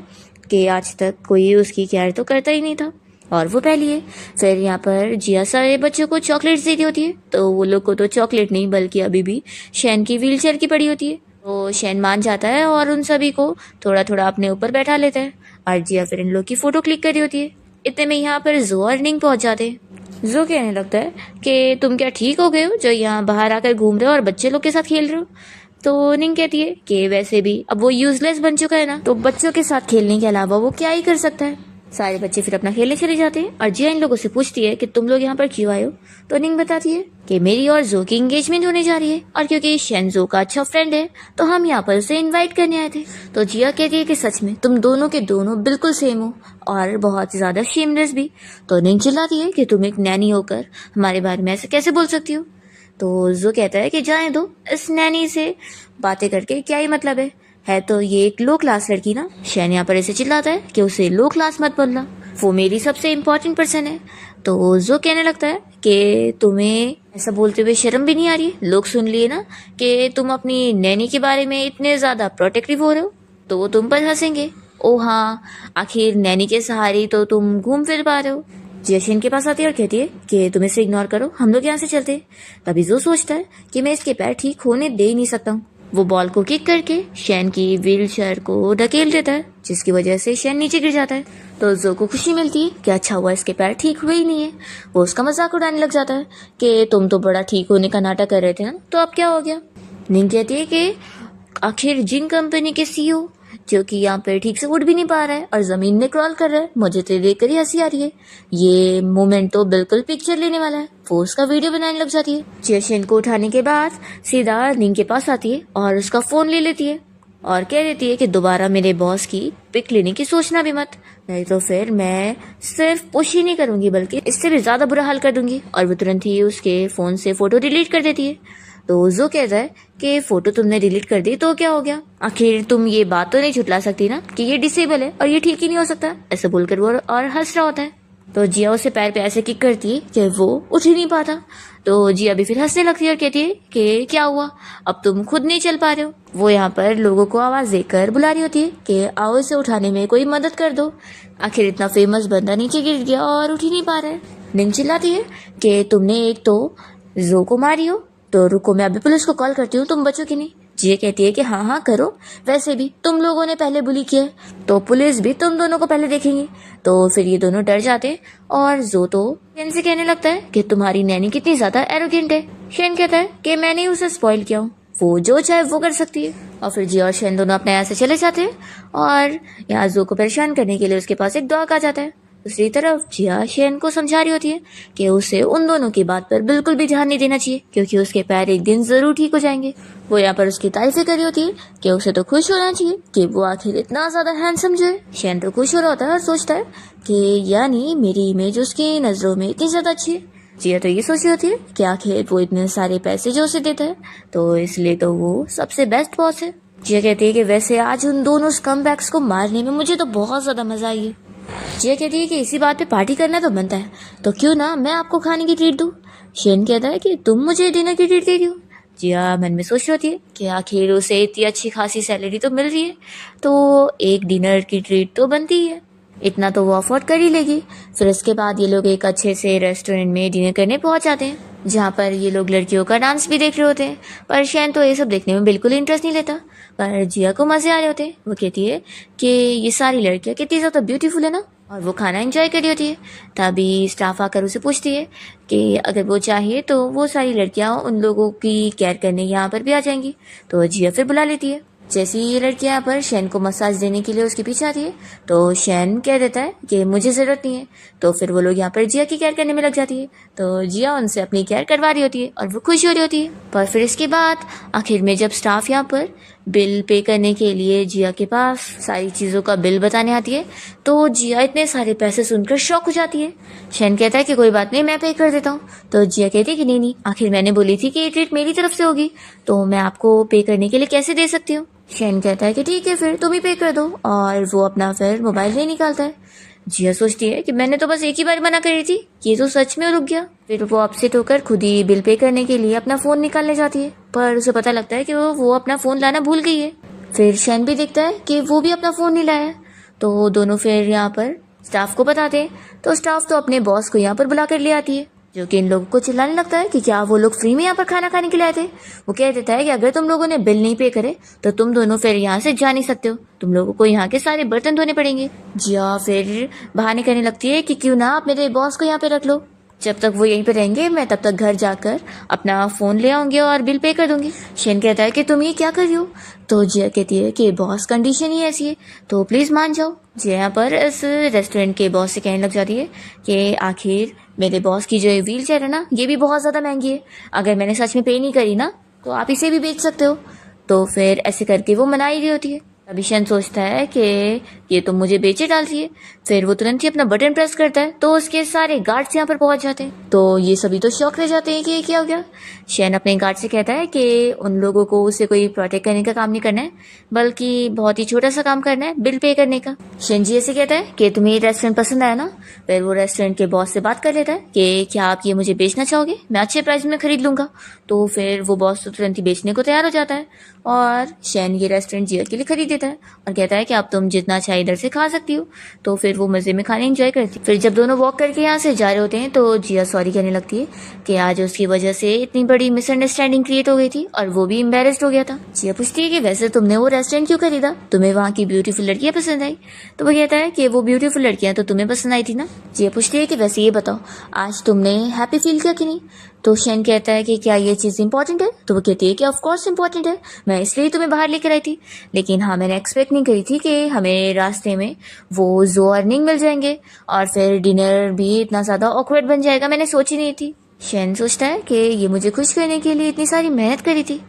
कि आज तक कोई उसकी केयर तो करता ही नहीं था और वो पहली है। फिर यहाँ पर जिया सारे बच्चों को चॉकलेट्स दे दी होती है। तो वो लोग को तो चॉकलेट नहीं बल्कि अभी भी शेन की व्हीलचेयर की पड़ी होती है। तो शेन मान जाता है और उन सभी को थोड़ा थोड़ा अपने ऊपर बैठा लेता है और जिया फिर इन लोग की फोटो क्लिक कर रही होती है। इतने में यहाँ पर जो और निंग पहुंच जाते हैं। जो कहने लगता है कि तुम क्या ठीक हो गए हो जो यहाँ बाहर आकर घूम रहे हो और बच्चे लोग के साथ खेल रहे हो। तो निंग कहती है कि वैसे भी अब वो यूजलेस बन चुका है ना, तो बच्चों के साथ खेलने के अलावा वो क्या ही कर सकता है। सारे बच्चे फिर अपना खेलने चले जाते हैं और जिया इन लोगों से पूछती है कि तुम लोग यहाँ पर क्यों आए हो। तो निंग बताती है कि मेरी और जो की एंगेजमेंट होने जा रही है और क्योंकि शेन जो का अच्छा फ्रेंड है तो हम यहाँ पर उसे इनवाइट करने आए थे। तो जिया कहती है कि सच में तुम दोनों के दोनों बिल्कुल सेम हो और बहुत ज्यादा शेमलेस भी। तो निंग चिल्लाती है कि तुम एक नैनी होकर हमारे बारे में ऐसे कैसे बोल सकती हो। तो जो कहता है कि जाने दो, इस नैनी से बातें करके क्या ही मतलब है तो ये एक लो क्लास लड़की ना। शेन यहाँ पर ऐसे चिल्लाता है कि उसे लो क्लास मत बोलना, वो मेरी सबसे इम्पोर्टेंट पर्सन है। तो जो कहने लगता है कि तुम्हें ऐसा बोलते हुए शर्म भी नहीं आ रही, लोग सुन लिए ना कि तुम अपनी नैनी के बारे में इतने ज्यादा प्रोटेक्टिव हो रहे हो तो वो तुम पर हंसेंगे। ओ हाँ, आखिर नैनी के सहारे तो तुम घूम फिर पा रहे हो। जिया शेन के पास आती है और कहती है कि तुम इसे इग्नोर करो, हम लोग यहाँ से चलते। तभी जो सोचता है कि मैं इसके पैर ठीक होने दे ही नहीं सकता हूँ। वो बॉल को किक करके शैन की व्हील चेयर को ढकेल देता है, जिसकी वजह से शैन नीचे गिर जाता है। तो जो को खुशी मिलती है कि अच्छा हुआ इसके पैर ठीक हुए ही नहीं है। वो उसका मजाक उड़ाने लग जाता है कि तुम तो बड़ा ठीक होने का नाटक कर रहे थे ना, तो अब क्या हो गया। निंग कहती है कि आखिर जिन कंपनी के सीईओ जो कि यहाँ पे ठीक से उठ भी नहीं पा रहा है और जमीन में क्रॉल कर रहा है, मुझे तो देख कर ही हंसी आ रही है। ये मोमेंट तो बिल्कुल पिक्चर लेने वाला है। वो उसका वीडियो बनाने लग जाती है। जिया को उठाने के बाद सीधा निंग के पास आती है और उसका फोन ले लेती है और कह देती है कि दोबारा मेरे बॉस की पिक लेने की सोचना भी मत, नहीं तो फिर मैं सिर्फ पुश ही नहीं करूंगी बल्कि इससे भी ज्यादा बुरा हाल कर दूंगी। और वो तुरंत ही उसके फोन से फोटो डिलीट कर देती है। तो जो कहता है कि फोटो तुमने डिलीट कर दी तो क्या हो गया, आखिर तुम ये बात तो नहीं छुटला सकती ना कि ये डिसेबल है और ये ठीक ही नहीं हो सकता, ऐसे बोलकर वो और हंस रहा होता है। तो जिया उसे पैर पे ऐसे किक करती है कि वो उठ ही नहीं पाता। तो जिया भी फिर हंसने लगती है और कहती है कि क्या हुआ, अब तुम खुद नहीं चल पा रहे हो। वो यहाँ पर लोगों को आवाज देकर बुला रही होती है कि आओ इसे उठाने में कोई मदद कर दो, आखिर इतना फेमस बंदा नीचे गिर गया और उठ ही नहीं पा रहा है। निंग चिल्लाती है कि तुमने एक तो जो को मारी हो, तो रुको मैं अभी पुलिस को कॉल करती हूँ, तुम बचो कि नहीं। जिया कहती है कि हाँ हाँ करो, वैसे भी तुम लोगों ने पहले बुली किया तो पुलिस भी तुम दोनों को पहले देखेंगी। तो फिर ये दोनों डर जाते और जो तो शेन से कहने लगता है कि तुम्हारी नैनी कितनी ज्यादा एरोगेंट है। शेन कहता है कि मैंने ही उसे स्पॉइल किया हूँ, वो जो चाहे वो कर सकती है। और फिर जिया और शेन दोनों अपने यहाँ से चले जाते हैं और यहाँ जो को परेशान करने के लिए उसके पास एक डॉग आ जाता है। दूसरी तरफ जिया शेन को समझा रही होती है कि उसे उन दोनों की बात पर बिल्कुल भी ध्यान नहीं देना चाहिए क्योंकि उसके पैर एक दिन जरूर ठीक हो जाएंगे। वो यहाँ पर उसकी तारीफें कर रही होती है कि उसे तो खुश होना चाहिए कि वो आखिर इतना ज्यादा हैंडसम जो है। शेन तो खुश हो रहा होता है और सोचता है कि यानी मेरी इमेज उसकी नजरों में इतनी ज्यादा अच्छी है। जिया तो ये सोच रही होती है कि आखिर वो इतने सारे पैसे जो उसे देता है तो इसलिए तो वो सबसे बेस्ट बॉस है। जिया कहती है कि वैसे आज उन दोनों स्कमबैग्स को मारने में मुझे तो बहुत ज्यादा मजा आई है। जिया कहती है कि इसी बात पे पार्टी करना तो बनता है, तो क्यों ना मैं आपको खाने की ट्रीट दूं। शेन कहता है कि तुम मुझे डिनर की ट्रीट दे दो। जिया मन में सोच रही होती है कि आखिर उसे इतनी अच्छी खासी सैलरी तो मिल रही है तो एक डिनर की ट्रीट तो बनती ही है, इतना तो वो अफोर्ड कर ही लेगी। फिर उसके बाद ये लोग एक अच्छे से रेस्टोरेंट में डिनर करने पहुंच जाते हैं जहाँ पर ये लोग लड़कियों का डांस भी देख रहे होते हैं। पर शेन तो ये सब देखने में बिल्कुल इंटरेस्ट नहीं लेता, पर जिया को मजे आ रहे होते हैं। वो कहती है कि ये सारी लड़कियां कितनी ज्यादा ब्यूटीफुल है ना, और वो खाना एंजॉय कर रही होती है। तभी स्टाफ आकर उसे पूछती है कि अगर वो चाहे तो वो सारी लड़कियां उन लोगों की केयर करने यहाँ पर भी आ जाएंगी। तो जिया फिर बुला लेती है। जैसे ही ये लड़की यहाँ पर शैन को मसाज देने के लिए उसके पीछे आती है तो शैन कह देता है कि मुझे जरूरत नहीं है। तो फिर वो लोग यहाँ पर जिया की केयर करने में लग जाती है। तो जिया उनसे अपनी केयर करवा रही होती है और वो खुश हो रही होती है। पर फिर इसके बाद आखिर में जब स्टाफ यहाँ पर बिल पे करने के लिए जिया के पास सारी चीजों का बिल बताने आती है तो जिया इतने सारे पैसे सुनकर शॉक हो जाती है। शैन कहता है कि कोई बात नहीं, मैं पे कर देता हूँ। तो जिया कहती है कि नहीं नहीं, आखिर मैंने बोली थी कि ये ट्रीट मेरी तरफ से होगी तो मैं आपको पे करने के लिए कैसे दे सकती हूँ। शैन कहता है कि ठीक है फिर तुम ही पे कर दो, और वो अपना फिर मोबाइल नहीं निकालता है। जिया सोचती है कि मैंने तो बस एक ही बार मना करी थी, ये तो सच में रुक गया। फिर वो अपसेट होकर खुद ही बिल पे करने के लिए अपना फोन निकालने जाती है, पर उसे पता लगता है कि वो अपना फोन लाना भूल गई है। फिर शैन भी देखता है कि वो भी अपना फोन नहीं लाया है। तो दोनों फिर यहाँ पर स्टाफ को बताते हैं। तो स्टाफ तो अपने बॉस को यहाँ पर बुला कर ले आती है, जो कि इन लोगों को चिल्लाने लगता है कि क्या वो लोग फ्री में यहाँ पर खाना खाने के लिए आए थे। वो कह देता है कि अगर तुम लोगों ने बिल नहीं पे करे तो तुम दोनों फिर यहाँ से जा नहीं सकते हो, तुम लोगों को यहाँ के सारे बर्तन धोने पड़ेंगे। जिया फिर बहाने करने लगती है कि क्यों ना आप मेरे बॉस को यहाँ पे रख लो, जब तक वो यहीं पे रहेंगे मैं तब तक घर जाकर अपना फोन ले आऊंगी और बिल पे कर दूंगी। शेन कहता है कि तुम ये क्या कर रही हो। तो जिया कहती है कि बॉस कंडीशन ही ऐसी है तो प्लीज मान जाओ। जिया यहाँ पर इस रेस्टोरेंट के बॉस से कहने लग जाती है कि आखिर मेरे बॉस की जो व्हील चेयर है ना, ये भी बहुत ज्यादा महंगी है, अगर मैंने सच में पे नहीं करी ना तो आप इसे भी बेच सकते हो। तो फिर ऐसे करके वो मना ही रही होती है। अभी शेन सोचता है कि ये तो मुझे बेचे डाल रही है। फिर वो तुरंत ही अपना बटन प्रेस करता है तो उसके सारे गार्ड्स यहाँ पर पहुंच जाते हैं। तो ये सभी तो शॉक रह जाते हैं कि ये क्या हो गया। शेन अपने गार्ड से कहता है कि उन लोगों को उसे कोई प्रोटेक्ट करने का काम नहीं करना है, बल्कि बहुत ही छोटा सा काम करना है, बिल पे करने का। शेन जी ऐसे कहता है कि तुम्हें ये रेस्टोरेंट पसंद आया ना। फिर वो रेस्टोरेंट के बॉस से बात कर लेता है कि क्या आप ये मुझे बेचना चाहोगे, मैं अच्छे प्राइस में खरीद लूंगा। तो फिर वो बॉस तो तुरंत ही बेचने को तैयार हो जाता है और शेन ये रेस्टोरेंट जिया के लिए खरीद देता है और कहता है कि अब तुम जितना चाहिए मिठाई इधर से खा सकती हो। तो फिर वो मज़े में खाना एंजॉय करती। फिर जब दोनों वॉक करके यहाँ से जा रहे होते हैं तो जिया सॉरी कहने लगती है कि आज उसकी वजह से इतनी बड़ी मिसअंडरस्टैंडिंग क्रिएट हो गई थी और वो भी एम्बेरस्ड हो गया था। जिया पूछती है कि वैसे तुमने वो रेस्टोरेंट क्यों खरीदा, तुम्हें वहाँ की ब्यूटीफुल लड़कियाँ पसंद आई? तो वो कहता है कि वो ब्यूटीफुल लड़कियाँ तो तुम्हें पसंद आई थी ना। जिया पूछती है कि वैसे ये बताओ आज तुमने हैप्पी फील किया कि नहीं? तो शेन कहता है कि क्या ये चीज़ इंपॉर्टेंट है? तो वो कहती है कि ऑफ कोर्स इंपॉर्टेंट है, मैं इसलिए तुम्हें बाहर लेकर आई थी। लेकिन हाँ, मैंने एक्सपेक्ट नहीं करी थी कि हमें रास्ते में वो जो अर्निंग मिल जाएंगे और फिर डिनर भी इतना ज़्यादा ऑकवर्ड बन जाएगा, मैंने सोची नहीं थी। शेन सोचता है कि ये मुझे खुश करने के लिए इतनी सारी मेहनत करी थी।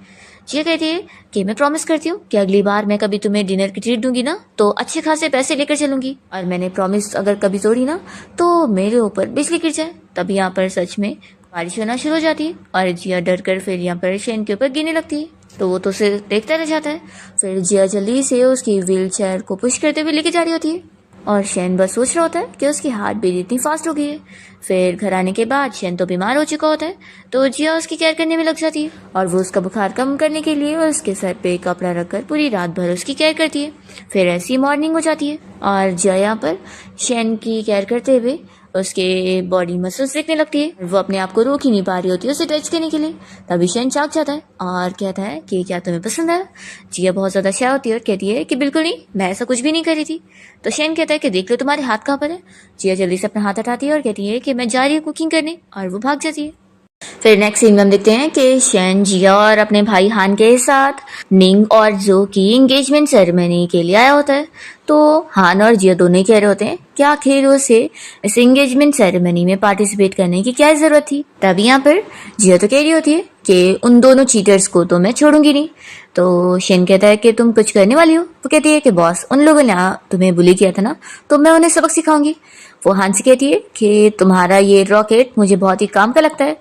जिया कहती है कि मैं प्रॉमिस करती हूँ कि अगली बार मैं कभी तुम्हें डिनर की ट्रीट दूंगी ना तो अच्छे खासे पैसे लेकर चलूंगी, और मैंने प्रॉमिस अगर कभी तोड़ी ना तो मेरे ऊपर बिजली गिर जाए। तब यहाँ पर सच में बारिश होना शुरू हो जाती है और जिया डर कर फिर यहाँ पर शेन के ऊपर गिरने लगती है। तो वो तो उसे देखता रह जाता है। फिर जिया जल्दी से उसकी व्हील चेयर को पुश करते हुए लेके जा रही होती है और शेन बस सोच रहा होता है कि उसकी हार्ट बीट इतनी फास्ट हो गई है। फिर घर आने के बाद शेन तो बीमार हो चुका होता है तो जिया उसकी केयर करने में लग जाती है और वो उसका बुखार कम करने के लिए उसके सर पे कपड़ा रखकर पूरी रात भर उसकी केयर करती है। फिर ऐसी मॉर्निंग हो जाती है और जिया यहाँ पर शेन की केयर करते हुए उसके बॉडी मसल्स दिखने लगती है। वो अपने आप को रोक ही नहीं पा रही होती है उसे टच करने के लिए। तभी शेन चाक जाता है और कहता है कि क्या तुम्हें पसंद है? जिया बहुत ज्यादा शाय होती है और कहती है कि बिल्कुल नहीं, मैं ऐसा कुछ भी नहीं करी थी। तो शेन कहता है कि देख लो तुम्हारे हाथ कहाँ पर है। जिया जल्दी से अपना हाथ हटाती है और कहती है कि मैं जा रही हूँ कुकिंग करने, और वो भाग जाती है। फिर नेक्स्ट सीन में हम देखते हैं कि शेन जिया और अपने भाई हान के साथ निंग और जो की एंगेजमेंट सेरेमनी के लिए आया होता है। तो हान और जिया दोनों ही कह रहे होते हैं कि आखिर उसे इस एंगेजमेंट सेरेमनी में पार्टिसिपेट करने की क्या जरूरत थी। तभी यहाँ पर जिया तो कह रही होती है कि उन दोनों चीटर्स को तो मैं छोड़ूंगी नहीं। तो शेन कहता है कि तुम कुछ करने वाली हो? वो कहती है कि बॉस, उन लोगों ने तुम्हें बुली किया था ना, तो मैं उन्हें सबक सिखाऊंगी। वो हान से कहती है कि तुम्हारा ये रॉकेट मुझे बहुत ही काम का लगता है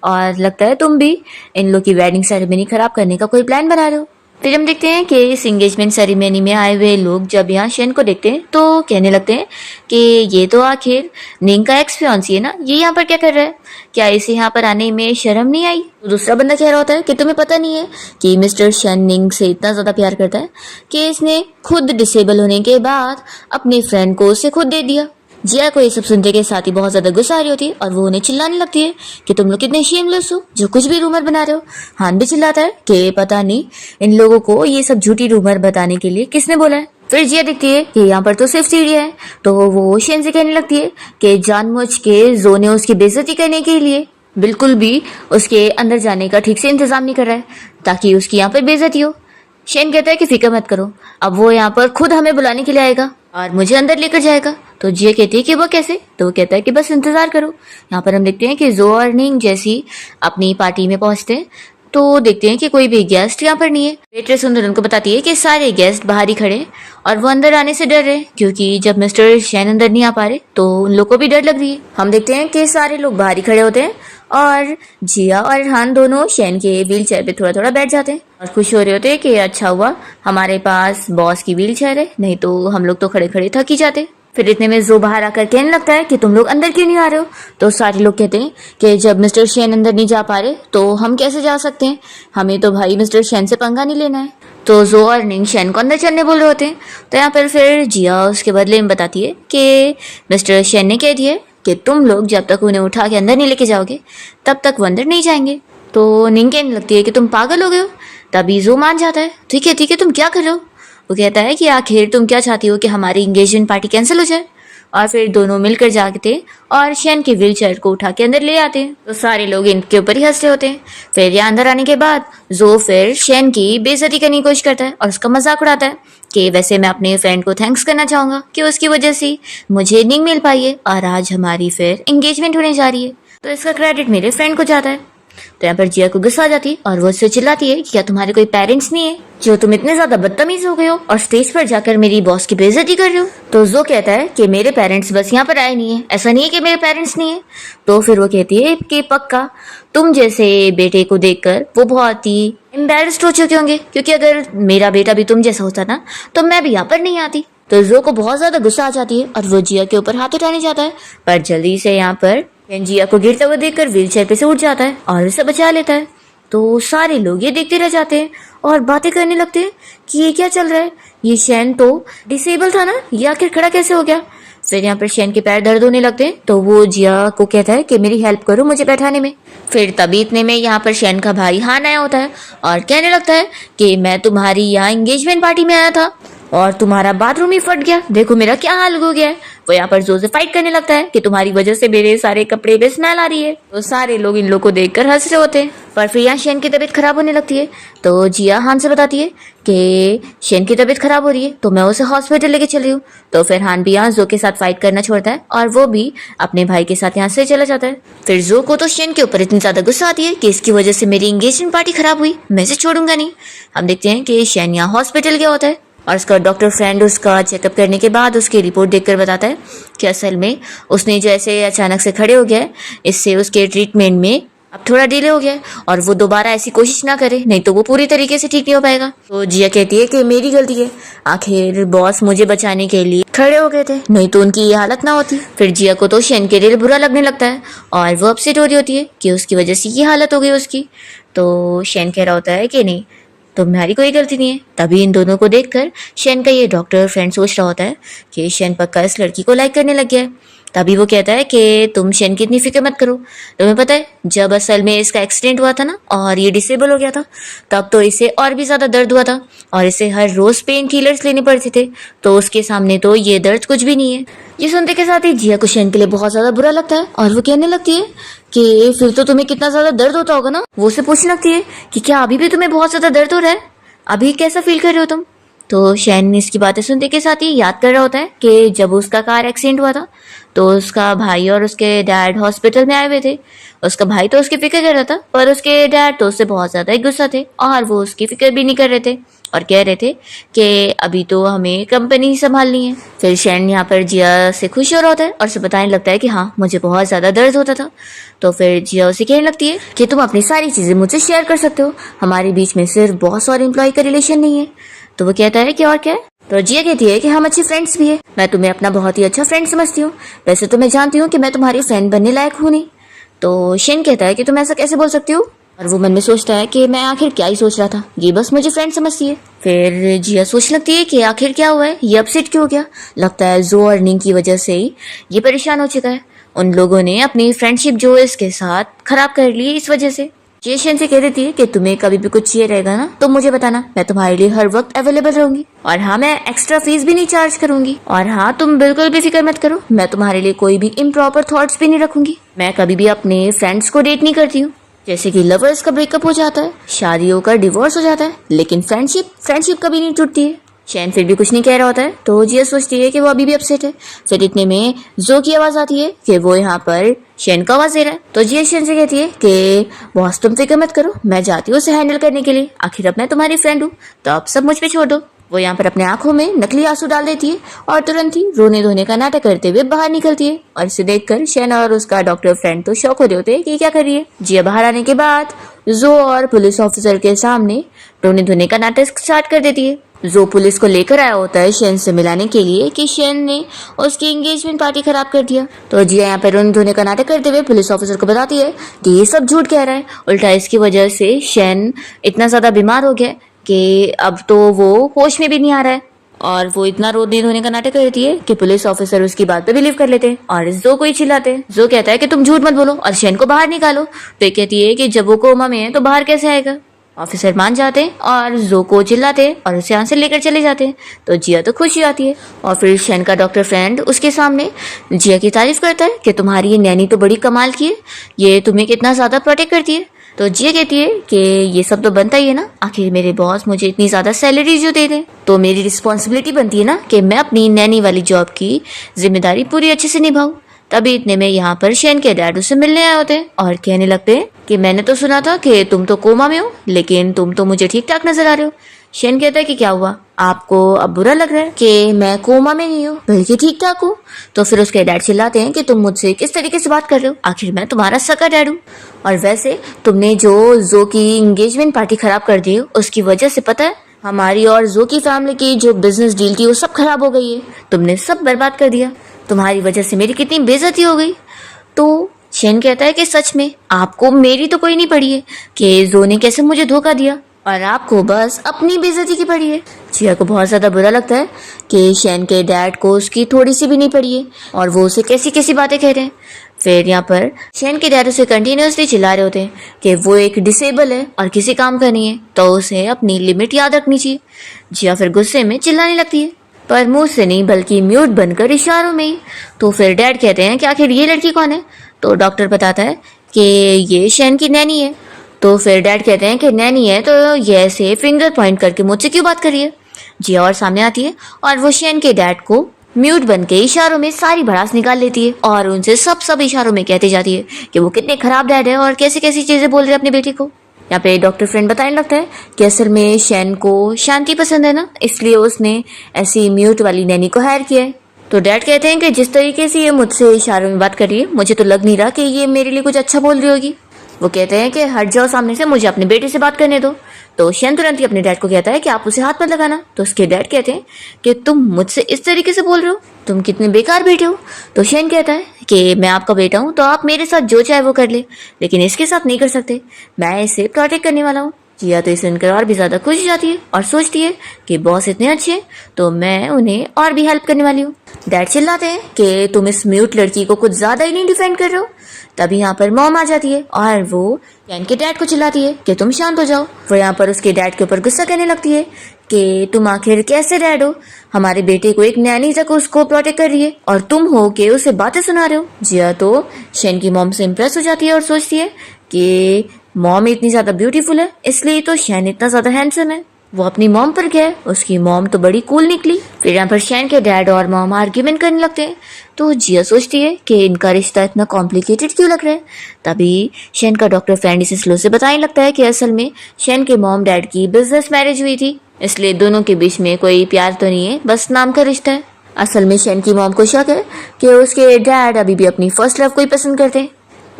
और लगता है तुम भी इन लोग की वेडिंग सेरेमनी खराब करने का कोई प्लान बना रहे हो। फिर हम देखते हैं कि इस एंगेजमेंट सेरेमनी में आए हुए लोग जब यहाँ शेन को देखते हैं तो कहने लगते हैं कि ये तो आखिर निंग का एक्स फियांसी है ना, ये यहाँ पर क्या कर रहा है? क्या इसे यहाँ पर आने में शर्म नहीं आई? तो दूसरा बंदा कह रहा होता है कि तुम्हें पता नहीं है कि मिस्टर शेन निंग से इतना ज्यादा प्यार करता है कि इसने खुद डिसेबल होने के बाद अपने फ्रेंड को उसे खुद दे दिया। जिया को ये सब सुनते के साथ ही बहुत ज्यादा गुस्सा आ रही होती है और वो उन्हें चिल्लाने लगती है कि तुम लोग कितने शेमलेस हो जो कुछ भी रूमर बना रहे हो। हान भी चिल्लाता है कि पता नहीं इन लोगों को ये सब झूठी रूमर बताने के लिए किसने बोला है। फिर जिया दिखती है कि यहाँ पर तो सिर्फ सीढ़ी है, तो वो शेन से कहने लगती है कि जानबूझ के जो ने उसकी बेइज्जती करने के लिए बिल्कुल भी उसके अंदर जाने का ठीक से इंतजाम नहीं कर रहा है ताकि उसकी यहाँ पर बेइज्जती हो। शेन कहता है कि फिक्र मत करो, अब वो यहाँ पर खुद हमें बुलाने के लिए आएगा और मुझे अंदर लेकर जाएगा। तो जिया कहती है कि वो कैसे? तो वो कहता है कि बस इंतजार करो। यहाँ पर हम देखते हैं कि जो और निंग जैसी अपनी पार्टी में पहुंचते हैं तो देखते हैं कि कोई भी गेस्ट यहाँ पर नहीं है। वेट्रेस उनको बताती है कि सारे गेस्ट बाहर ही खड़े और वो अंदर आने से डर रहे क्योंकि जब मिस्टर शेन अंदर नहीं आ पा रहे तो उन लोग को भी डर लग रही है। हम देखते हैं कि सारे लोग बाहर ही खड़े होते हैं और जिया और हान दोनों शेन के व्हील चेयर पे थोड़ा थोड़ा बैठ जाते हैं और खुश हो रहे होते हैं कि अच्छा हुआ हमारे पास बॉस की व्हील चेयर है, नहीं तो हम लोग तो खड़े खड़े थक ही जाते। फिर इतने में जो बाहर आकर कहने लगता है कि तुम लोग अंदर क्यों नहीं आ रहे हो? तो सारे लोग कहते हैं कि जब मिस्टर शेन अंदर नहीं जा पा रहे तो हम कैसे जा सकते हैं, हमें तो भाई मिस्टर शेन से पंगा नहीं लेना है। तो जो और निंग शेन को अंदर चलने बोल रहे होते हैं। तो यहाँ पर फिर जिया उसके बदले में बताती है कि मिस्टर शेन ने कह दिया कि तुम लोग जब तक उन्हें उठा के अंदर नहीं लेके जाओगे तब तक वो अंदर नहीं जाएंगे। तो निंग कहने लगती है कि तुम पागल हो गए हो। तभी जो मान जाता है ठीक है तुम क्या कर रहे हो? वो कहता है कि आखिर तुम क्या चाहती हो कि हमारी एंगेजमेंट पार्टी कैंसिल हो जाए? और फिर दोनों मिलकर जाते और शेन की व्हील चेयर को उठा के अंदर ले आते हैं। तो सारे लोग इनके ऊपर ही हंसते होते हैं। फिर यहाँ अंदर आने के बाद जो फिर शेन की बेइज्जती करने की कोशिश करता है और उसका मजाक उड़ाता है कि वैसे मैं अपने फ्रेंड को थैंक्स करना चाहूंगा कि उसकी वजह से मुझे निंग मिल पाई है और आज हमारी फिर एंगेजमेंट होने जा रही है, तो इसका क्रेडिट मेरे फ्रेंड को जाता है। तो यहाँ पर जिया को गुस्सा आ जाती है और वो उससे चिल्लाती है कि क्या तुम्हारे कोई पेरेंट्स नहीं है जो तुम इतने ज्यादा बदतमीज हो गए हो और स्टेज पर जाकर मेरी बॉस की बेइज्जती कर रहे हो? तो जो कहता है कि मेरे पेरेंट्स बस यहाँ पर आए नहीं है, ऐसा नहीं है कि मेरे पेरेंट्स नहीं है। तो फिर वो कहती है कि पक्का तुम जैसे बेटे को देखकर वो बहुत ही एम्बेरस्ड हो चुके होंगे क्योंकि अगर मेरा बेटा भी तुम जैसा होता ना तो मैं भी यहाँ पर नहीं आती। तो जो को बहुत ज्यादा गुस्सा आ जाती है और वो जिया के ऊपर हाथ उठाने जाता है पर जल्दी से यहाँ पर जिया को गिरते हुए देखकर व्हील चेयर पे से उठ जाता है और उसे बचा लेता है। तो सारे लोग ये देखते रह जाते हैं और बातें करने लगते हैं कि ये क्या चल रहा है, ये शेन तो डिसेबल था ना, ये आखिर खड़ा कैसे हो गया? फिर यहाँ पर शेन के पैर दर्द होने लगते हैं तो वो जिया को कहता है कि मेरी हेल्प करो मुझे बैठाने में। फिर तभी इतने में यहाँ पर शेन का भाई हान आया होता है और कहने लगता है कि मैं तुम्हारी यहाँ एंगेजमेंट पार्टी में आया था और तुम्हारा बाथरूम ही फट गया, देखो मेरा क्या हाल हो गया है। वो यहाँ पर जोर से फाइट करने लगता है कि तुम्हारी वजह से मेरे सारे कपड़े पे स्मेल आ रही है। तो सारे लोग इन लोग को देखकर हंस रहे होते हैं। पर फिर यहाँ शेन की तबीयत खराब होने लगती है तो जिया हान से बताती है कि शेन की तबीयत खराब हो रही है तो मैं उसे हॉस्पिटल लेके चली हूँ। तो फिर हान भी यहाँ जो के साथ फाइट करना छोड़ता है और वो भी अपने भाई के साथ यहाँ से चला जाता है। फिर जो को तो शेन के ऊपर इतनी ज्यादा गुस्सा आती है कि इसकी वजह से मेरी एंगेजमेंट पार्टी खराब हुई, मैं इसे छोड़ूंगा नहीं। हम देखते हैं कि शेन यहाँ हॉस्पिटल गया होता है और उसका डॉक्टर फ्रेंड उसका चेकअप करने के बाद उसकी रिपोर्ट देखकर बताता है कि असल में उसने जो ऐसे अचानक से खड़े हो गया है, इससे उसके ट्रीटमेंट में अब थोड़ा डिले हो गया है और वो दोबारा ऐसी कोशिश ना करे, नहीं तो वो पूरी तरीके से ठीक नहीं हो पाएगा। तो जिया कहती है कि मेरी गलती है, आखिर बॉस मुझे बचाने के लिए खड़े हो गए थे, नहीं तो उनकी ये हालत ना होती। फिर जिया को तो शेन के लिए बुरा लगने लगता है और वो अपसेट हो रही होती है कि उसकी वजह से ये हालत हो गई उसकी। तो शेन कह रहा होता है कि नहीं, तुम्हारी कोई गलती नहीं है। तभी इन दोनों को देखकर शेन का ये डॉक्टर फ्रेंड सोच रहा होता है कि शेन पक्का इस लड़की को लाइक करने लग गया है। तभी वो कहता है कि तुम शेन की इतनी फिक्र मत करो, तुम्हें पता है जब असल में इसका एक्सीडेंट हुआ था ना और ये डिसेबल हो गया था तब तो इसे और भी ज्यादा दर्द हुआ था और इसे हर रोज पेन किलर्स लेने पड़ते थे, तो उसके सामने तो ये दर्द कुछ भी नहीं है। ये सुनते के साथ ही जिया को शेन के लिए बहुत ज्यादा बुरा लगता है और वो कहने लगती है कि फिर तो तुम्हें कितना ज्यादा दर्द होता होगा ना। वो उसे पूछने लगती है कि क्या अभी भी तुम्हें बहुत ज्यादा दर्द हो रहा है, अभी कैसा फील कर रहे हो तुम? तो शैन इसकी बातें सुनते के साथ ही याद कर रहा होता है कि जब उसका कार एक्सीडेंट हुआ था तो उसका भाई और उसके डैड हॉस्पिटल में आए हुए थे। उसका भाई तो उसकी फिक्र कर रहा था पर उसके डैड तो उससे बहुत ज्यादा ही गुस्सा थे और वो उसकी फिक्र भी नहीं कर रहे थे और कह रहे थे कि अभी तो हमें कंपनी संभालनी है। फिर शैन यहाँ पर जिया से खुश हो रहा होता है और उसे बताने लगता है कि हाँ मुझे बहुत ज्यादा दर्द होता था। तो फिर जिया उसे कहने लगती है कि तुम अपनी सारी चीजें मुझसे शेयर कर सकते हो, हमारे बीच में सिर्फ बॉस और एम्प्लॉय का रिलेशन नहीं है। तो वो कहता है कि और क्या है? तो जिया कहती है कि हम अच्छे फ्रेंड्स भी है, मैं तुम्हें अपना बहुत ही अच्छा फ्रेंड समझती हूँ, वैसे तो मैं जानती हूँ कि मैं तुम्हारी फ्रेंड बनने लायक हूँ नहीं। तो शेन कहता है कि तुम ऐसा कैसे बोल सकती हो, और वो मन में सोचता है कि मैं आखिर क्या ही सोच रहा था, ये बस मुझे फ्रेंड समझती है। फिर जिया सोचने लगती है कि आखिर क्या हुआ है, ये अपसेट क्यों हो गया, लगता है जो अर्निंग की वजह से ही ये परेशान हो चुका है। उन लोगों ने अपनी फ्रेंडशिप जो इसके साथ खराब कर ली इस वजह से। जेशन से कह देती है कि तुम्हें कभी भी कुछ चाहिए रहेगा ना तो मुझे बताना, मैं तुम्हारे लिए हर वक्त अवेलेबल रहूंगी और हाँ मैं एक्स्ट्रा फीस भी नहीं चार्ज करूंगी और हाँ तुम बिल्कुल भी फिक्र मत करो, मैं तुम्हारे लिए कोई भी इम्प्रॉपर थॉट्स भी नहीं रखूंगी। मैं कभी भी अपने फ्रेंड्स को डेट नहीं करती हूँ, जैसे कि लवर्स का ब्रेकअप हो जाता है, शादियों का डिवोर्स हो जाता है, लेकिन फ्रेंडशिप कभी नहीं टूटती है। शैन फिर भी कुछ नहीं कह रहा होता है तो जिया सोचती है कि वो अभी भी अपसेट है। फिर इतने में जो की आवाज आती है कि वो यहाँ पर शैन का आवाज दे रहा है। तो जिया शैन से कहती है कि बॉस तुम फिक्र मत करो, मैं जाती हूँ उसे हैंडल करने के लिए, आखिर अब मैं तुम्हारी फ्रेंड हूँ तो अब सब मुझ पे छोड़ दो। वो यहाँ पर अपने आंखों में नकली आंसू डाल देती है और तुरंत ही रोने धोने का नाटक करते हुए बाहर निकलती है और इसे देखकर शैन और उसका डॉक्टर फ्रेंड तो शौक हो रहे होते हैं कि क्या कर रही है। जिया बाहर आने के बाद जो और पुलिस ऑफिसर के सामने रोने धोने का नाटक स्टार्ट कर देती है। जो पुलिस को लेकर आया होता है शैन से मिलाने के लिए कि शैन ने उसकी एंगेजमेंट पार्टी खराब कर दिया। तो जिया यहाँ पर रोने धोने का नाटक करते हुए पुलिस ऑफिसर को बताती है कि ये सब झूठ कह रहा है, उल्टा इसकी वजह से शैन इतना ज्यादा बीमार हो गया कि अब तो वो होश में भी नहीं आ रहा है। और वो इतना रोने धोने का नाटक करती है कि पुलिस ऑफिसर उसकी बात पे बिलीव कर लेते हैं और जो को ही चिल्लाते हैं। जो कहता है कि तुम झूठ मत बोलो और शैन को बाहर निकालो। तो कहती है कि जब वो कोमा में है तो बाहर कैसे आएगा। ऑफिसर मान जाते हैं और जो को चिल्लाते हैं और उसे यहाँ से लेकर चले जाते हैं। तो जिया तो खुशी आती है और फिर शैन का डॉक्टर फ्रेंड उसके सामने जिया की तारीफ करता है कि तुम्हारी ये नैनी तो बड़ी कमाल की है, ये तुम्हें कितना ज्यादा प्रोटेक्ट करती है। तो जिया कहती है कि ये सब तो बनता ही है ना, आखिर मेरे बॉस मुझे इतनी ज्यादा सैलरी जो दे दे तो मेरी रिस्पॉन्सिबिलिटी बनती है ना कि मैं अपनी नैनी वाली जॉब की जिम्मेदारी पूरी अच्छे से निभाऊं। तभी इतने में यहाँ पर शैन के डैड उससे मिलने आए होते हैं और कहने लगते हैं कि मैंने तो सुना था कि तुम तो कोमा में हो लेकिन तुम तो मुझे ठीक ठाक नजर आ रहे हो। शैन कहता है कि क्या हुआ, आपको अब बुरा लग रहा है कि मैं कोमा में नहीं हूँ बल्कि ठीक ठाक हूँ। तो फिर उसके डैड चिल्लाते हैं कि तुम मुझसे किस तरीके से बात कर रहे हो, आखिर मैं तुम्हारा सका डैड हूँ और वैसे तुमने जो की एंगेजमेंट पार्टी खराब कर दी उसकी वजह से पता है हमारी और जो की फैमिली की जो बिजनेस डील थी वो सब खराब हो गई है, तुमने सब बर्बाद कर दिया, तुम्हारी वजह से मेरी कितनी बेइज्जती हो गई। तो शैन कहता है कि सच में आपको मेरी तो कोई नहीं पड़ी है कि जो ने कैसे मुझे धोखा दिया, और आपको बस अपनी बेइज्जती की पड़ी है। जिया को बहुत ज्यादा बुरा लगता है कि शैन के डैड को उसकी थोड़ी सी भी नहीं पड़ी है और वो उसे कैसी कैसी बातें कह रहे हैं। फिर यहाँ पर शैन के डैड उसे कंटिन्यूअसली चिल्ला रहे होते हैं कि वो एक डिसेबल है और किसी काम का नहीं है, तो उसे अपनी लिमिट याद रखनी चाहिए। जिया फिर गुस्से में चिल्लाने लगती है, पर मुंह से नहीं बल्कि म्यूट बनकर इशारों में ही। तो फिर डैड कहते हैं कि आखिर ये लड़की कौन है। तो डॉक्टर बताता है कि ये शैन की नैनी है। तो फिर डैड कहते हैं कि नैनी है तो ये ऐसे फिंगर पॉइंट करके मुझसे क्यों बात कर रही है। जिया और सामने आती है और वो शैन के डैड को म्यूट बन के इशारों में सारी भड़ास निकाल लेती है और उनसे सब इशारों में कहती जाती है कि वो कितने खराब डैड है और कैसी कैसी चीजें बोल रहे हैं अपनी बेटी को। यहाँ पे डॉक्टर फ्रेंड बताने लगता है कि असल में शैन को शांति पसंद है ना, इसलिए उसने ऐसी म्यूट वाली नैनी को हायर किया है। तो डैड कहते हैं कि जिस तरीके से ये मुझसे इशारों में बात कर रही है, मुझे तो लग नहीं रहा कि ये मेरे लिए कुछ अच्छा बोल रही होगी। वो कहते हैं कि हट जाओ सामने से, मुझे अपने बेटे से बात करने दो। तो शैन तुरंत ही अपने डैड को कहता है कि आप उसे हाथ मत लगाना। तो उसके डैड कहते हैं कि तुम मुझसे इस तरीके से बोल रहे हो, तुम कितने बेकार बेटे हो। तो शैन कहता है कि मैं आपका बेटा हूँ तो आप मेरे साथ जो चाहे वो कर ले, लेकिन इसके साथ नहीं कर सकते, मैं इसे प्रोटेक्ट करने वाला हूँ। जिया तो इसे सुनकर और भी ज्यादा खुश हो जाती है और सोचती है कि बॉस इतने अच्छे हैं तो मैं उन्हें और भी हेल्प करने वाली हूँ। डैड चिल्लाते हैं कि तुम इस म्यूट लड़की को कुछ ज्यादा ही नहीं डिफेंड कर रहे हो। तभी यहाँ पर मॉम आ जाती है और वो शैन के डैड को चिल्लाती है कि तुम शांत हो जाओ। वो यहाँ पर उसके डैड के ऊपर गुस्सा करने लगती है कि तुम आखिर कैसे डैड हो, हमारे बेटे को एक नैनी तक उसको प्रोटेक्ट कर रही है और तुम हो के उसे बातें सुना रहे हो। जिया तो शैन की मॉम से इम्प्रेस हो जाती है और सोचती है कि मॉम इतनी ज्यादा ब्यूटीफुल है इसलिए तो शैन इतना ज्यादा हैंडसम है। वो अपनी मॉम पर गया, उसकी मॉम तो बड़ी कूल निकली। फिर यहाँ पर शैन के डैड और मॉम आर्ग्यूमेंट करने लगते हैं। तो जिया सोचती है कि इनका रिश्ता इतना कॉम्प्लिकेटेड क्यों लग रहा है। तभी शैन का डॉक्टर फ्रेंड इसे स्लो से बताने लगता है कि असल में शैन के मॉम डैड की बिजनेस मैरिज हुई थी, इसलिए दोनों के बीच में कोई प्यार तो नहीं है, बस नाम का रिश्ता है। असल में शैन की मॉम को शक है कि उसके डैड अभी भी अपनी फर्स्ट लव को ही पसंद करते हैं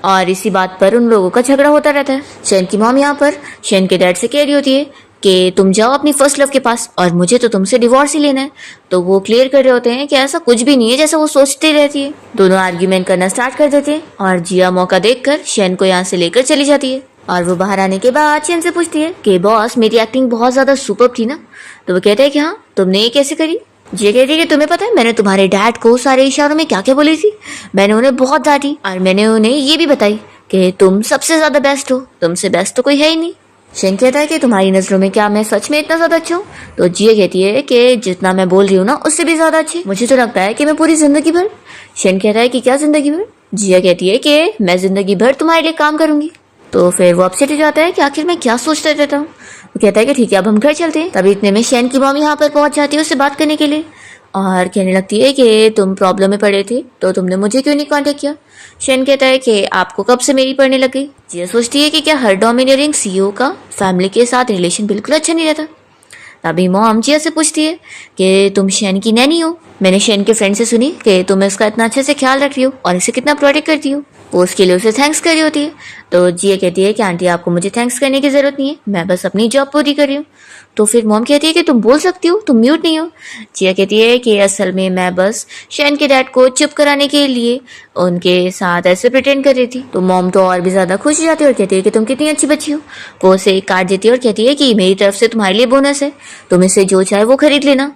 और इसी बात पर उन लोगों का झगड़ा होता रहता है। शैन की मॉम यहाँ पर शैन के डैड से कह रही होती है कि तुम जाओ अपनी फर्स्ट लव के पास और मुझे तो तुमसे डिवोर्स ही लेना है। तो वो क्लियर कर रहे होते हैं कि ऐसा कुछ भी नहीं है जैसा वो सोचती रहती है। दोनों आर्ग्यूमेंट करना स्टार्ट कर देते हैं और जिया मौका देखकर शैन को यहाँ से लेकर चली जाती है। और वो बाहर आने के बाद शैन से पूछती है कि बॉस मेरी एक्टिंग बहुत ज्यादा सुपर्ब थी ना। तो वो कहते हैं कि हाँ, तुमने ये कैसे करी। जिया कहती है कि तुम्हें पता है मैंने तुम्हारे डैड को सारे इशारों में क्या क्या बोली थी, मैंने उन्हें बहुत डांटी और मैंने उन्हें ये भी बताई कि तुम सबसे ज्यादा बेस्ट हो, तुमसे बेस्ट तो कोई है ही नहीं। शैन कहता है कि तुम्हारी नजरों में क्या मैं सच में इतना ज्यादा अच्छा हूँ। तो जिया कहती है कि जितना मैं बोल रही हूँ ना उससे भी ज्यादा अच्छे, मुझे तो लगता है कि मैं पूरी जिंदगी भर। शैन कहता है कि क्या जिंदगी भर। जिया कहती है कि मैं जिंदगी भर तुम्हारे लिए काम करूंगी। तो फिर वो अपसेट हो जाता है कि आखिर मैं क्या सोचता रहता हूँ। वो कहता है कि ठीक है अब हम घर चलते हैं। तभी इतने में शैन की मॉम यहाँ पर पहुंच जाती है उससे बात करने के लिए और कहने लगती है कि तुम प्रॉब्लम में पड़े थे तो तुमने मुझे क्यों नहीं कांटेक्ट किया। शैन कहता है कि आपको कब से मेरी पड़ने लग गई। जिया सोचती है कि क्या हर डोमिनेटिंग सीईओ का फैमिली के साथ रिलेशन बिल्कुल अच्छा नहीं रहता। तभी मॉम जिया से पूछती है कि तुम शैन की नैनी हो, मैंने शैन के फ्रेंड से सुनी कि तुम इसका इतना अच्छे से ख्याल रख रही हो और इसे कितना प्रोटेक्ट करती हो। वो उसके लिए उसे थैंक्स कर रही होती है। तो जिया कहती है कि आंटी आपको मुझे थैंक्स करने की जरूरत नहीं है, मैं बस अपनी जॉब पूरी कर रही हूँ। तो फिर मॉम कहती है कि तुम बोल सकती हो, तुम म्यूट नहीं हो। जिया कहती है कि असल में मैं बस शैन के डैड को चुप कराने के लिए उनके साथ ऐसे प्रिटेंड कर रही थी। तो मॉम तो और भी ज्यादा खुश हो जाती है और कहती है कि तुम कितनी अच्छी बच्ची हो। वो उसे एक कार्ड देती है और कहती है कि मेरी तरफ से तुम्हारे लिए बोनस है, तुम इसे जो चाहे वो खरीद लेना।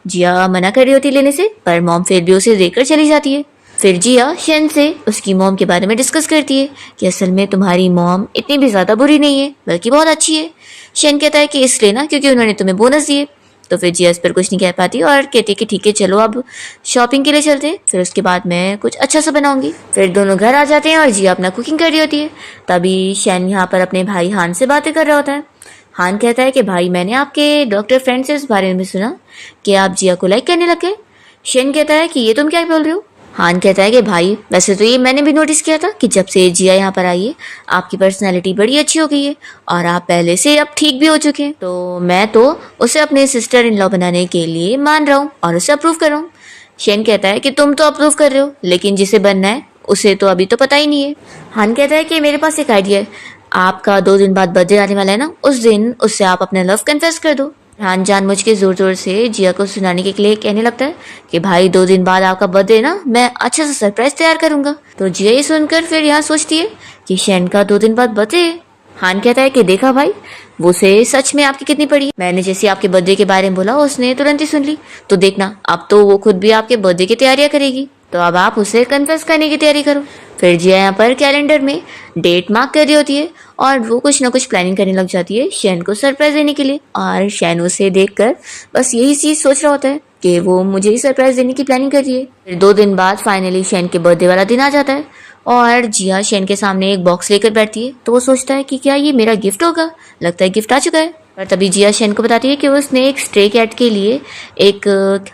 जिया मना कर रही होती लेने से, पर मॉम फिर भी उसे देकर चली जाती है। फिर जिया शैन से उसकी मॉम के बारे में डिस्कस करती है कि असल में तुम्हारी मॉम इतनी भी ज्यादा बुरी नहीं है बल्कि बहुत अच्छी है। शैन कहता है कि इसलिए ना क्योंकि उन्होंने तुम्हें बोनस दिए। तो फिर जिया इस पर कुछ नहीं कह पाती और कहती है कि ठीक है चलो अब शॉपिंग के लिए चलते हैं, फिर उसके बाद मैं कुछ अच्छा सा बनाऊंगी। फिर दोनों घर आ जाते हैं और जिया अपना कुकिंग कर रही होती है। तभी शैन यहाँ पर अपने भाई हान से बातें कर रहा होता है। हान कहता है कि भाई मैंने आपके डॉक्टर फ्रेंड से इस बारे में सुना कि आप जिया को लाइक करने लगे। शैन कहता है कि ये तुम क्या बोल रहे हो। हान कहता है कि भाई वैसे तो ये मैंने भी नोटिस किया था कि जब से जिया यहाँ पर आई है आपकी पर्सनैलिटी बड़ी अच्छी हो गई है और आप पहले से अब ठीक भी हो चुके हैं। तो मैं तो उसे अपने सिस्टर इन लॉ बनाने के लिए मान रहा हूँ और उसे अप्रूव कर रहा हूँ। शैन कहता है कि तुम तो अप्रूव कर रहे हो लेकिन जिसे बनना है उसे तो अभी तो पता ही नहीं है। हान कहता है कि मेरे पास एक आइडिया है, आपका 2 दिन बाद बर्थडे आने वाला है ना, उस दिन उससे आप अपना लव कन्फेस कर दो। हान जानबूझ के जोर जोर से जिया को सुनाने के लिए कहने लगता है कि भाई 2 दिन बाद आपका बर्थडे ना, मैं अच्छा सा सरप्राइज तैयार करूंगा। तो जिया ये सुनकर फिर यहाँ सोचती है कि शैन का 2 दिन बाद बर्थडे है हान कहता है कि देखा भाई, वो से सच में आपकी कितनी पड़ी है। मैंने जैसे आपके बर्थडे के बारे में बोला उसने तुरंत ही सुन ली। तो देखना अब तो वो खुद भी आपके बर्थडे की तैयारियां करेगी, तो अब आप उसे कन्फेस करने की तैयारी करो। फिर जिया यहाँ पर कैलेंडर में डेट मार्क कर रही होती है और वो कुछ ना कुछ प्लानिंग करने लग जाती है शैन को सरप्राइज देने के लिए। और शैन उसे देखकर बस यही चीज सोच रहा होता है कि वो मुझे ही सरप्राइज देने की प्लानिंग कर रही है। फिर 2 दिन बाद फाइनली शैन के बर्थडे वाला दिन आ जाता है और जिया शैन के सामने एक बॉक्स लेकर बैठती है। तो वो सोचता है कि क्या ये मेरा गिफ्ट होगा, लगता है गिफ्ट आ चुका है। पर तभी जिया शैन को बताती है कि उसने एक स्ट्रे कैट के लिए एक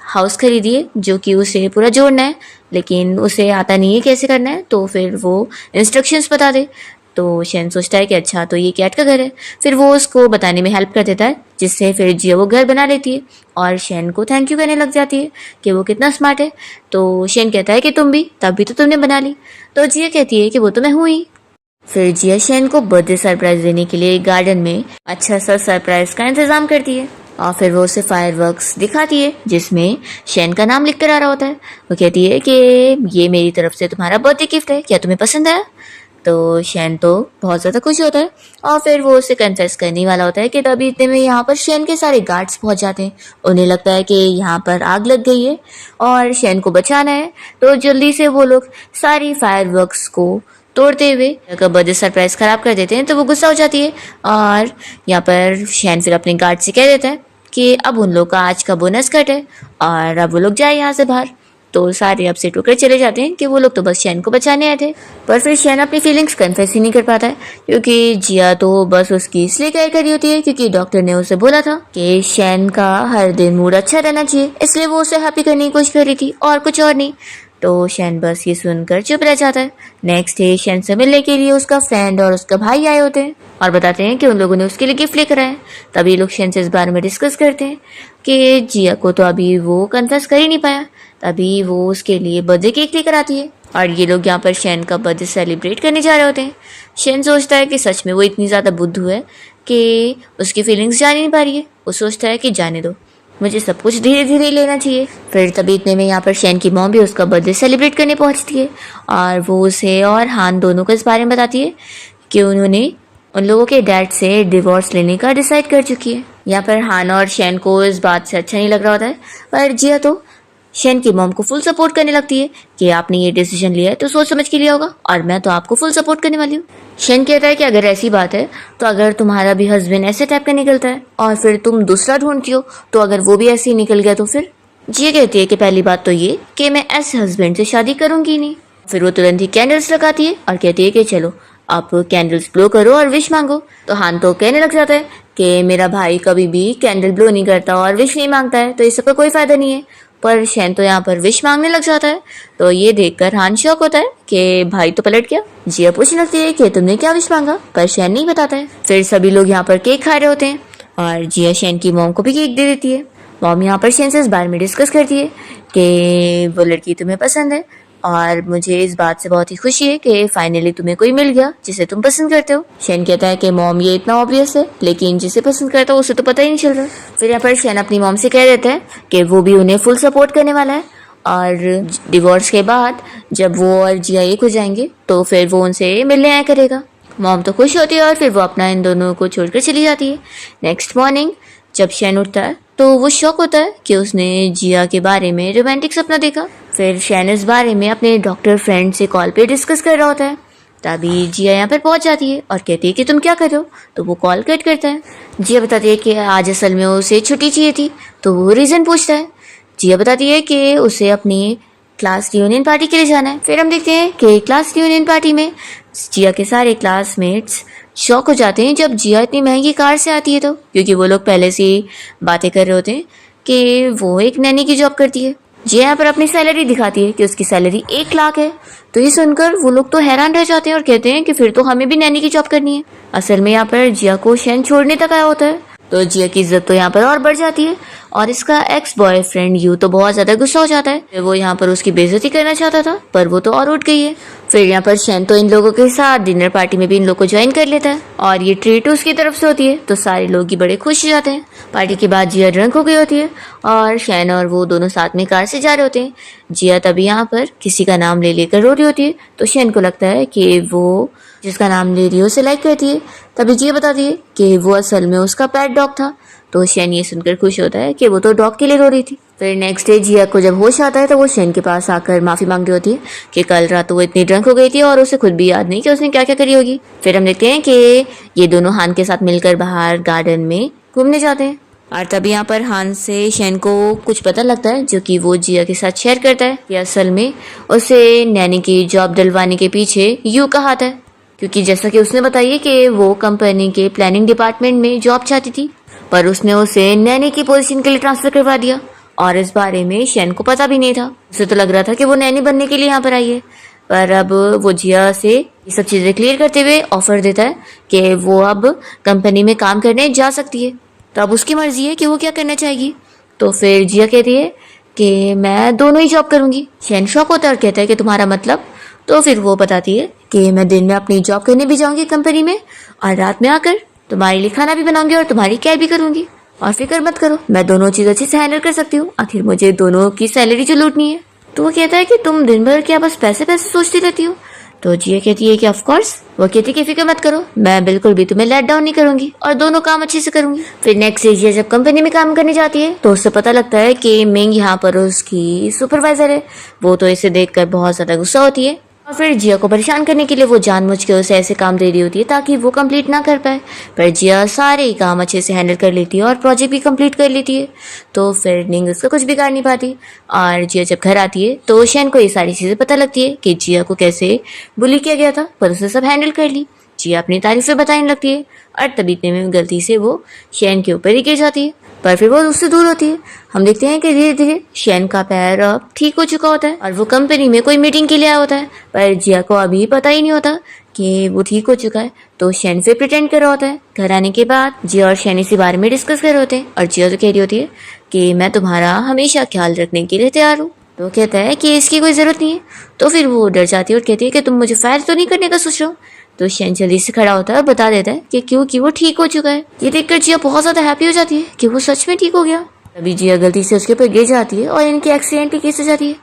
हाउस खरीदी है जो कि उसे पूरा जोड़ना है, लेकिन उसे आता नहीं है कैसे करना है। तो फिर वो इंस्ट्रक्शंस बता दे। तो शैन सोचता है कि अच्छा तो ये कैट का घर है। फिर वो उसको बताने में हेल्प कर देता है, जिससे फिर जिया वो घर बना लेती है और शैन को थैंक यू कहने लग जाती है कि वो कितना स्मार्ट है। तो शैन कहता है कि तुम भी, तभी तो तुमने बना ली। तो जिया कहती है कि वो तो मैं हूँ ही। फिर जिया शैन को बर्थडे सरप्राइज देने के लिए गार्डन में अच्छा सा सरप्राइज का इंतजाम करती है और फिर वो उसे फायरवर्क्स दिखाती है जिसमें शैन का नाम लिख कर आ रहा होता है। वो कहती है कि ये मेरी तरफ से तुम्हारा बर्थडे गिफ्ट है, क्या तुम्हें पसंद आया। तो शैन तो बहुत ज़्यादा खुश होता है और फिर वो उसे कन्फेस करने वाला होता है कि तभी इतने में यहाँ पर शैन के सारे गार्ड्स पहुंच जाते हैं। उन्हें लगता है कि यहाँ पर आग लग गई है और शैन को बचाना है। तो जल्दी से वो लोग सारी फायरवर्क्स को तोड़ते हुए का बर्थडे सरप्राइज खराब कर देते हैं। तो वो गुस्सा हो जाती है और यहाँ पर शैन फिर अपने गार्ड से कह देता है कि अब उन लोग का आज का बोनस कट है और अब वो लोग जाए यहाँ से बाहर। तो सारे अब से टोकर चले जाते हैं कि वो लोग तो बस शैन को बचाने आए थे। पर फिर शैन अपनी फीलिंग्स कन्फेस ही नहीं कर पाता है क्योंकि जिया तो बस उसकी इसलिए केयर कर रही होती है क्योंकि डॉक्टर ने उसे बोला था कि शैन का हर दिन मूड अच्छा रहना चाहिए, इसलिए वो उसे हैप्पी करने की कोशिश कर रही थी और कुछ और नहीं। तो शैन बस ये सुनकर चुप रह जाता है। नेक्स्ट डे शैन से मिलने के लिए उसका फ्रेंड और उसका भाई आए होते हैं और बताते हैं कि उन लोगों ने उसके लिए गिफ्ट लेकर आए। तभी लोग शैन से इस बारे में डिस्कस करते हैं कि जिया को तो अभी वो कन्फेस कर ही नहीं पाया। तभी वो उसके लिए बर्थडे केक लेकर आती है और ये लोग यहाँ पर शैन का बर्थडे सेलिब्रेट करने जा रहे होते हैं। शैन सोचता है कि सच में वो इतनी ज़्यादा बुद्धू है कि उसकी फीलिंग्स जान ही नहीं पा रही है। वो सोचता है कि जाने दो, मुझे सब कुछ धीरे धीरे लेना चाहिए। फिर तभी इतने में यहाँ पर शैन की मॉम भी उसका बर्थडे सेलिब्रेट करने पहुंचती है और वो उसे और हान दोनों को इस बारे में बताती है कि उन्होंने उन लोगों के डैड से डिवोर्स लेने का डिसाइड कर चुकी है। यहाँ पर हान और शैन को इस बात से अच्छा नहीं लग रहा होता है, पर जिया तो शैन की मॉम को फुल सपोर्ट करने लगती है कि आपने ये डिसीजन लिया है तो सोच समझ के लिया होगा और मैं तो आपको फुल सपोर्ट करने वाली हूँ। शैन कहता है कि अगर ऐसी बात है तो अगर तुम्हारा भी हस्बैंड ऐसे टाइप का निकलता है और फिर तुम दूसरा ढूंढती हो तो अगर वो भी ऐसे ही निकल गया तो फिर। जिया कहती है कि पहली बात तो ये कि मैं ऐसे हस्बैंड से शादी करूंगी नहीं। फिर वो तुरंत ही कैंडल्स लगाती है और कहती है कि चलो आप कैंडल्स ब्लो करो और विश मांगो। तो हान तो कहने लग जाता है कि मेरा भाई कभी भी कैंडल ब्लो नहीं करता और विश नहीं मांगता है, तो इस सबका कोई फायदा नहीं है। पर शैन तो यहाँ पर विश मांगने लग जाता है। तो ये देखकर हान शॉक होता है कि भाई तो पलट गया। जिया पूछने लगती है कि तुमने क्या विश मांगा, पर शैन नहीं बताता है। फिर सभी लोग यहाँ पर केक खा रहे होते हैं और जिया शैन की मॉम को भी केक दे देती है। मॉम यहाँ पर शैन से इस बारे में डिस्कस करती है कि वो लड़की तुम्हें पसंद है और मुझे इस बात से बहुत ही खुशी है कि फाइनली तुम्हें कोई मिल गया जिसे तुम पसंद करते हो। शैन कहता है कि मॉम ये इतना ऑब्वियस है, लेकिन जिसे पसंद करता हो उसे तो पता ही नहीं चल रहा। फिर यहाँ पर शैन अपनी मॉम से कह देता है कि वो भी उन्हें फुल सपोर्ट करने वाला है और डिवोर्स के बाद जब वो और जिया एक हो जाएंगे तो फिर वो उनसे मिलने आया करेगा। मॉम तो खुश होती है और फिर वो अपना इन दोनों को छोड़कर चली जाती है। नेक्स्ट मॉर्निंग जब शैन उठता है तो वो शॉक होता है कि उसने जिया के बारे में रोमांटिक सपना देखा। फिर शैन इस बारे में अपने डॉक्टर फ्रेंड से कॉल पे डिस्कस कर रहा होता है। तभी जिया यहाँ पर पहुंच जाती है और कहती है कि तुम क्या कर रहे हो। तो वो कॉल कट करता है। जिया बताती है कि आज असल में उसे छुट्टी चाहिए थी, तो वो रीज़न पूछता है। जिया बताती है कि उसे अपनी क्लास रियूनियन पार्टी के लिए जाना है। फिर हम देखते हैं कि क्लास रियूनियन पार्टी में जिया के सारे क्लासमेट्स शॉक हो जाते हैं जब जिया इतनी महंगी कार से आती है, तो क्योंकि वो लोग पहले से ही बातें कर रहे होते हैं कि वो एक नैनी की जॉब करती है। जिया यहाँ पर अपनी सैलरी दिखाती है कि उसकी सैलरी 1 लाख है। तो ये सुनकर वो लोग तो हैरान रह जाते हैं और कहते हैं कि फिर तो हमें भी नैनी की जॉब करनी है। असल में यहाँ पर जिया को शैन छोड़ने तक आया होता है। तो जिया की इज्जत तो यहाँ पर और बढ़ जाती है और इसका एक्स बॉयफ्रेंड यू तो बहुत ज्यादा गुस्सा हो जाता है। वो यहाँ पर उसकी बेइज्जती करना चाहता था, पर वो तो और उठ गई है। फिर यहाँ पर शैन तो इन लोगों के साथ डिनर पार्टी में भी इन लोगों को ज्वाइन कर लेता है और ये ट्रीट उसकी तरफ से होती है, तो सारे लोग ही बड़े खुश हो जाते हैं। पार्टी के बाद जिया ड्रंक हो गई होती है और शैन और वो दोनों साथ में कार से जा रहे होते हैं। जिया तभी यहाँ पर किसी का नाम ले लेकर रो रही होती है। तो शैन को लगता है कि वो जिसका नाम ले रही है उसे लाइक करती है। तभी जिया बताती है कि वो असल में उसका पेट डॉग था। तो शेन ये सुनकर खुश होता है कि वो तो डॉग के लिए रो रही थी। फिर नेक्स्ट डे जिया को जब होश आता है तो वो शेन के पास आकर माफी मांग रही होती है कि कल रात तो वो इतनी ड्रंक हो गई थी और उसे खुद भी याद नहीं कि उसने क्या क्या करी होगी। फिर हम देखते हैं कि ये दोनों हान के साथ मिलकर बाहर गार्डन में घूमने जाते हैं और तब यहाँ पर हान से शेन को कुछ पता लगता है जो कि वो जिया के साथ शेयर करता है कि असल में उसे नैनी की जॉब दिलवाने के पीछे यू का हाथ है, क्योंकि जैसा कि उसने बताया कि वो कंपनी के प्लानिंग डिपार्टमेंट में जॉब चाहती थी पर उसने उसे नैनी की पोजीशन के लिए ट्रांसफर करवा दिया और इस बारे में शेन को पता भी नहीं था। उसे तो लग रहा था कि वो नैनी बनने के लिए यहाँ पर आई है, पर अब वो जिया से ये सब चीजें क्लियर करते हुए ऑफर देता है कि वो अब कंपनी में काम करने जा सकती है। तो अब उसकी मर्जी है कि वो क्या करना चाहेगी। तो फिर जिया कहती है कि मैं दोनों ही जॉब करूंगी। शेन शॉक होता है और कहता है कि तुम्हारा मतलब। तो फिर वो बताती है कि मैं दिन में अपनी जॉब करने भी जाऊंगी कंपनी में और रात में आकर तुम्हारे लिए खाना भी बनाऊंगी और तुम्हारी केयर भी करूंगी। और फिक्र मत करो, मैं दोनों चीज अच्छे से हैंडल कर सकती हूँ। आखिर मुझे दोनों की सैलरी जो लूटनी है। तो वो कहता है कि तुम दिन भर क्या बस पैसे पैसे सोचती रहती हो। तो जिया कहती है कि ऑफ कोर्स। वो कहती है कि फिक्र मत करो, मैं बिल्कुल भी तुम्हें लेट डाउन नहीं करूंगी और दोनों काम अच्छे से करूंगी। फिर नेक्स्ट डे जिया जब कंपनी में काम करने जाती है तो उससे पता लगता है कि मिंग यहाँ पर उसकी सुपरवाइजर है। वो तो इसे देखकर बहुत ज्यादा गुस्सा होती है और फिर जिया को परेशान करने के लिए वो जानबूझ के उसे ऐसे काम दे रही होती है ताकि वो कंप्लीट ना कर पाए। पर जिया सारे ही काम अच्छे से हैंडल कर लेती है और प्रोजेक्ट भी कंप्लीट कर लेती है। तो फिर निंग उसका कुछ बिगाड़ नहीं पाती और जिया जब घर आती है तो शेन को ये सारी चीजें पता लगती है कि जिया को कैसे बुली किया गया था, पर उसने सब हैंडल कर ली। जिया अपनी तारीफें बताने लगती है और तभी इतने में गलती से वो शेन के ऊपर ही गिर जाती है, पर फिर वो उससे दूर होती है। हम देखते हैं कि धीरे धीरे शेन का पैर अब ठीक हो चुका होता है और वो कंपनी में कोई मीटिंग के लिए आया होता है, पर जिया को अभी पता ही नहीं होता कि वो ठीक हो चुका है। तो शेन फिर प्रिटेंड कर रहा होता है। घर आने के बाद जिया और शेन इसी बारे में डिस्कस कर रहे होते हैं और जिया तो कह रही होती है कि मैं तुम्हारा हमेशा ख्याल रखने के लिए तैयार हूँ। तो कहता है कि इसकी कोई जरूरत नहीं है। तो फिर वो डर जाती है और कहती है कि तुम मुझे फायर तो नहीं करने का सोच रहे हो। तो शेन जल्दी से खड़ा होता है और बता देता है कि क्योंकि वो ठीक हो चुका है। ये देखकर जिया बहुत ज्यादा हैप्पी हो जाती है कि वो सच में ठीक हो गया। तभी जिया गलती से उसके ऊपर गिर जाती है और इनकी एक्सीडेंटली केस हो जाती है।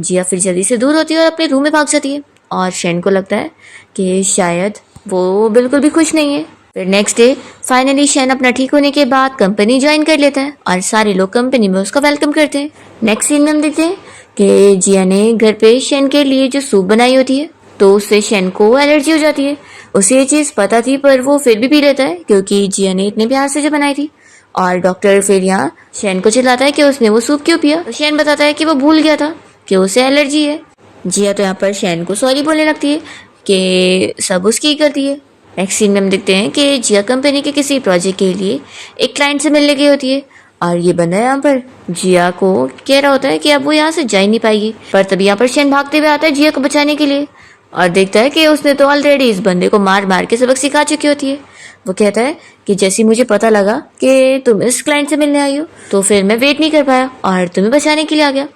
जिया फिर जल्दी से दूर होती है और अपने रूम में भाग जाती है और शेन को लगता है कि शायद वो बिल्कुल भी खुश नहीं है। फिर नेक्स्ट डे फाइनली शेन अपना ठीक होने के बाद कंपनी ज्वाइन कर लेता है और सारे लोग कंपनी में उसका वेलकम करते हैं। नेक्स्ट सीन में हम देखते हैं कि जिया ने घर पे शेन के लिए जो सूप बनाई होती है तो उससे शेन को एलर्जी हो जाती है। उसे ये चीज पता थी पर वो फिर भी पी लेता है क्योंकि जिया ने इतने प्यार से जो बनाई थी। और डॉक्टर फिर यहाँ शेन को चिल्लाता है कि उसने वो सूप क्यों पिया। तो शेन बताता है कि वो भूल गया था कि उसे एलर्जी है। जिया तो यहाँ पर शेन को सॉरी बोलने लगती है कि सब उसकी गलती है। नेक्स्ट सीन में हम देखते हैं कि जिया कंपनी के किसी प्रोजेक्ट के लिए एक क्लाइंट से मिलने गई होती है और ये बंदा यहाँ पर जिया को कह रहा होता है कि अब वो यहाँ से जा ही नहीं पाएगी। पर तभी यहाँ पर शेन भागते हुए आता है जिया को बचाने के लिए और देखता है कि उसने तो ऑलरेडी इस बंदे को मार मार के सबक सिखा चुकी होती है। वो कहता है कि जैसे मुझे पता लगा कि तुम इस क्लाइंट से मिलने आई हो तो फिर मैं वेट नहीं कर पाया और तुम्हें बचाने के लिए आ गया।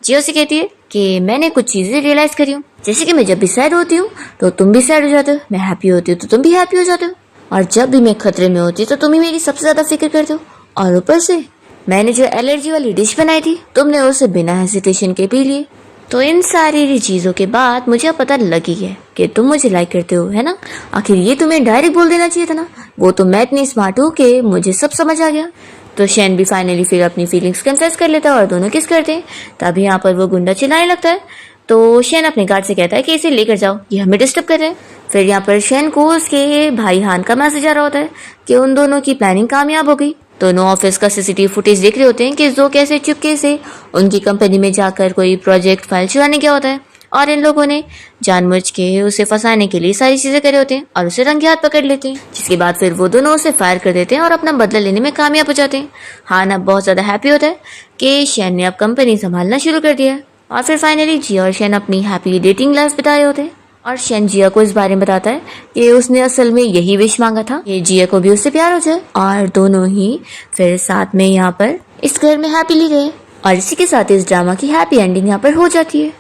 जिया से कहती है कि मैंने कुछ चीजें रियलाइज करी हूँ, जैसे कि मैं जब भी सैड होती हूँ तो तुम भी सैड हो जाते हो, मैं हैप्पी होती हूँ तो तुम भी हैप्पी हो जाते हो और जब भी मैं खतरे में होती हूँ तो तुम ही मेरी सबसे ज्यादा फिक्र करते हो। और ऊपर से मैंने जो एलर्जी वाली डिश बनाई थी तुमने उसे बिना हेसिटेशन के पी लिए। तो इन सारी चीजों के बाद मुझे पता लगी है कि तुम मुझे लाइक करते हो, है ना। आखिर ये तुम्हें डायरेक्ट बोल देना चाहिए था ना। वो तो मैं इतनी स्मार्ट हूँ कि मुझे सब समझ आ गया। तो शेन भी फाइनली फिर अपनी फीलिंग्स कन्फेस कर लेता है और दोनों किस करते हैं। तभी यहाँ पर वो गुंडा चिल्लाने लगता है। तो शेन अपने गार्ड से कहता है कि इसे लेकर जाओ, ये हमें डिस्टर्ब कर रहे हैं। फिर यहाँ पर शेन को उसके भाई हान का मैसेज आ रहा होता है कि उन दोनों की प्लानिंग कामयाब हो गई। दोनों ऑफिस का सीसीटीवी फुटेज देख रहे होते हैं कि जो कैसे चुपके से उनकी कंपनी में जाकर कोई प्रोजेक्ट फाइल चुराने गया होता है और इन लोगों ने जानबूझ के उसे फंसाने के लिए सारी चीजें करे होते हैं और उसे रंगे हाथ पकड़ लेते हैं। जिसके बाद फिर वो दोनों उसे फायर कर देते हैं और अपना बदला लेने में कामयाब हो जाते हैं। हान अब बहुत ज्यादा हैप्पी होता है कि शेन ने अब कंपनी संभालना शुरू कर दिया है। और फिर फाइनली जिया और शेन अपनी हैप्पी डेटिंग लाइफ बिता रहे होते हैं और शेन जिया को इस बारे में बताता है कि उसने असल में यही विश मांगा था कि जिया को भी उससे प्यार हो जाए और दोनों ही फिर साथ में यहाँ पर इस घर में हैप्पीली रहे। और इसी के साथ इस ड्रामा की हैप्पी एंडिंग यहाँ पर हो जाती है।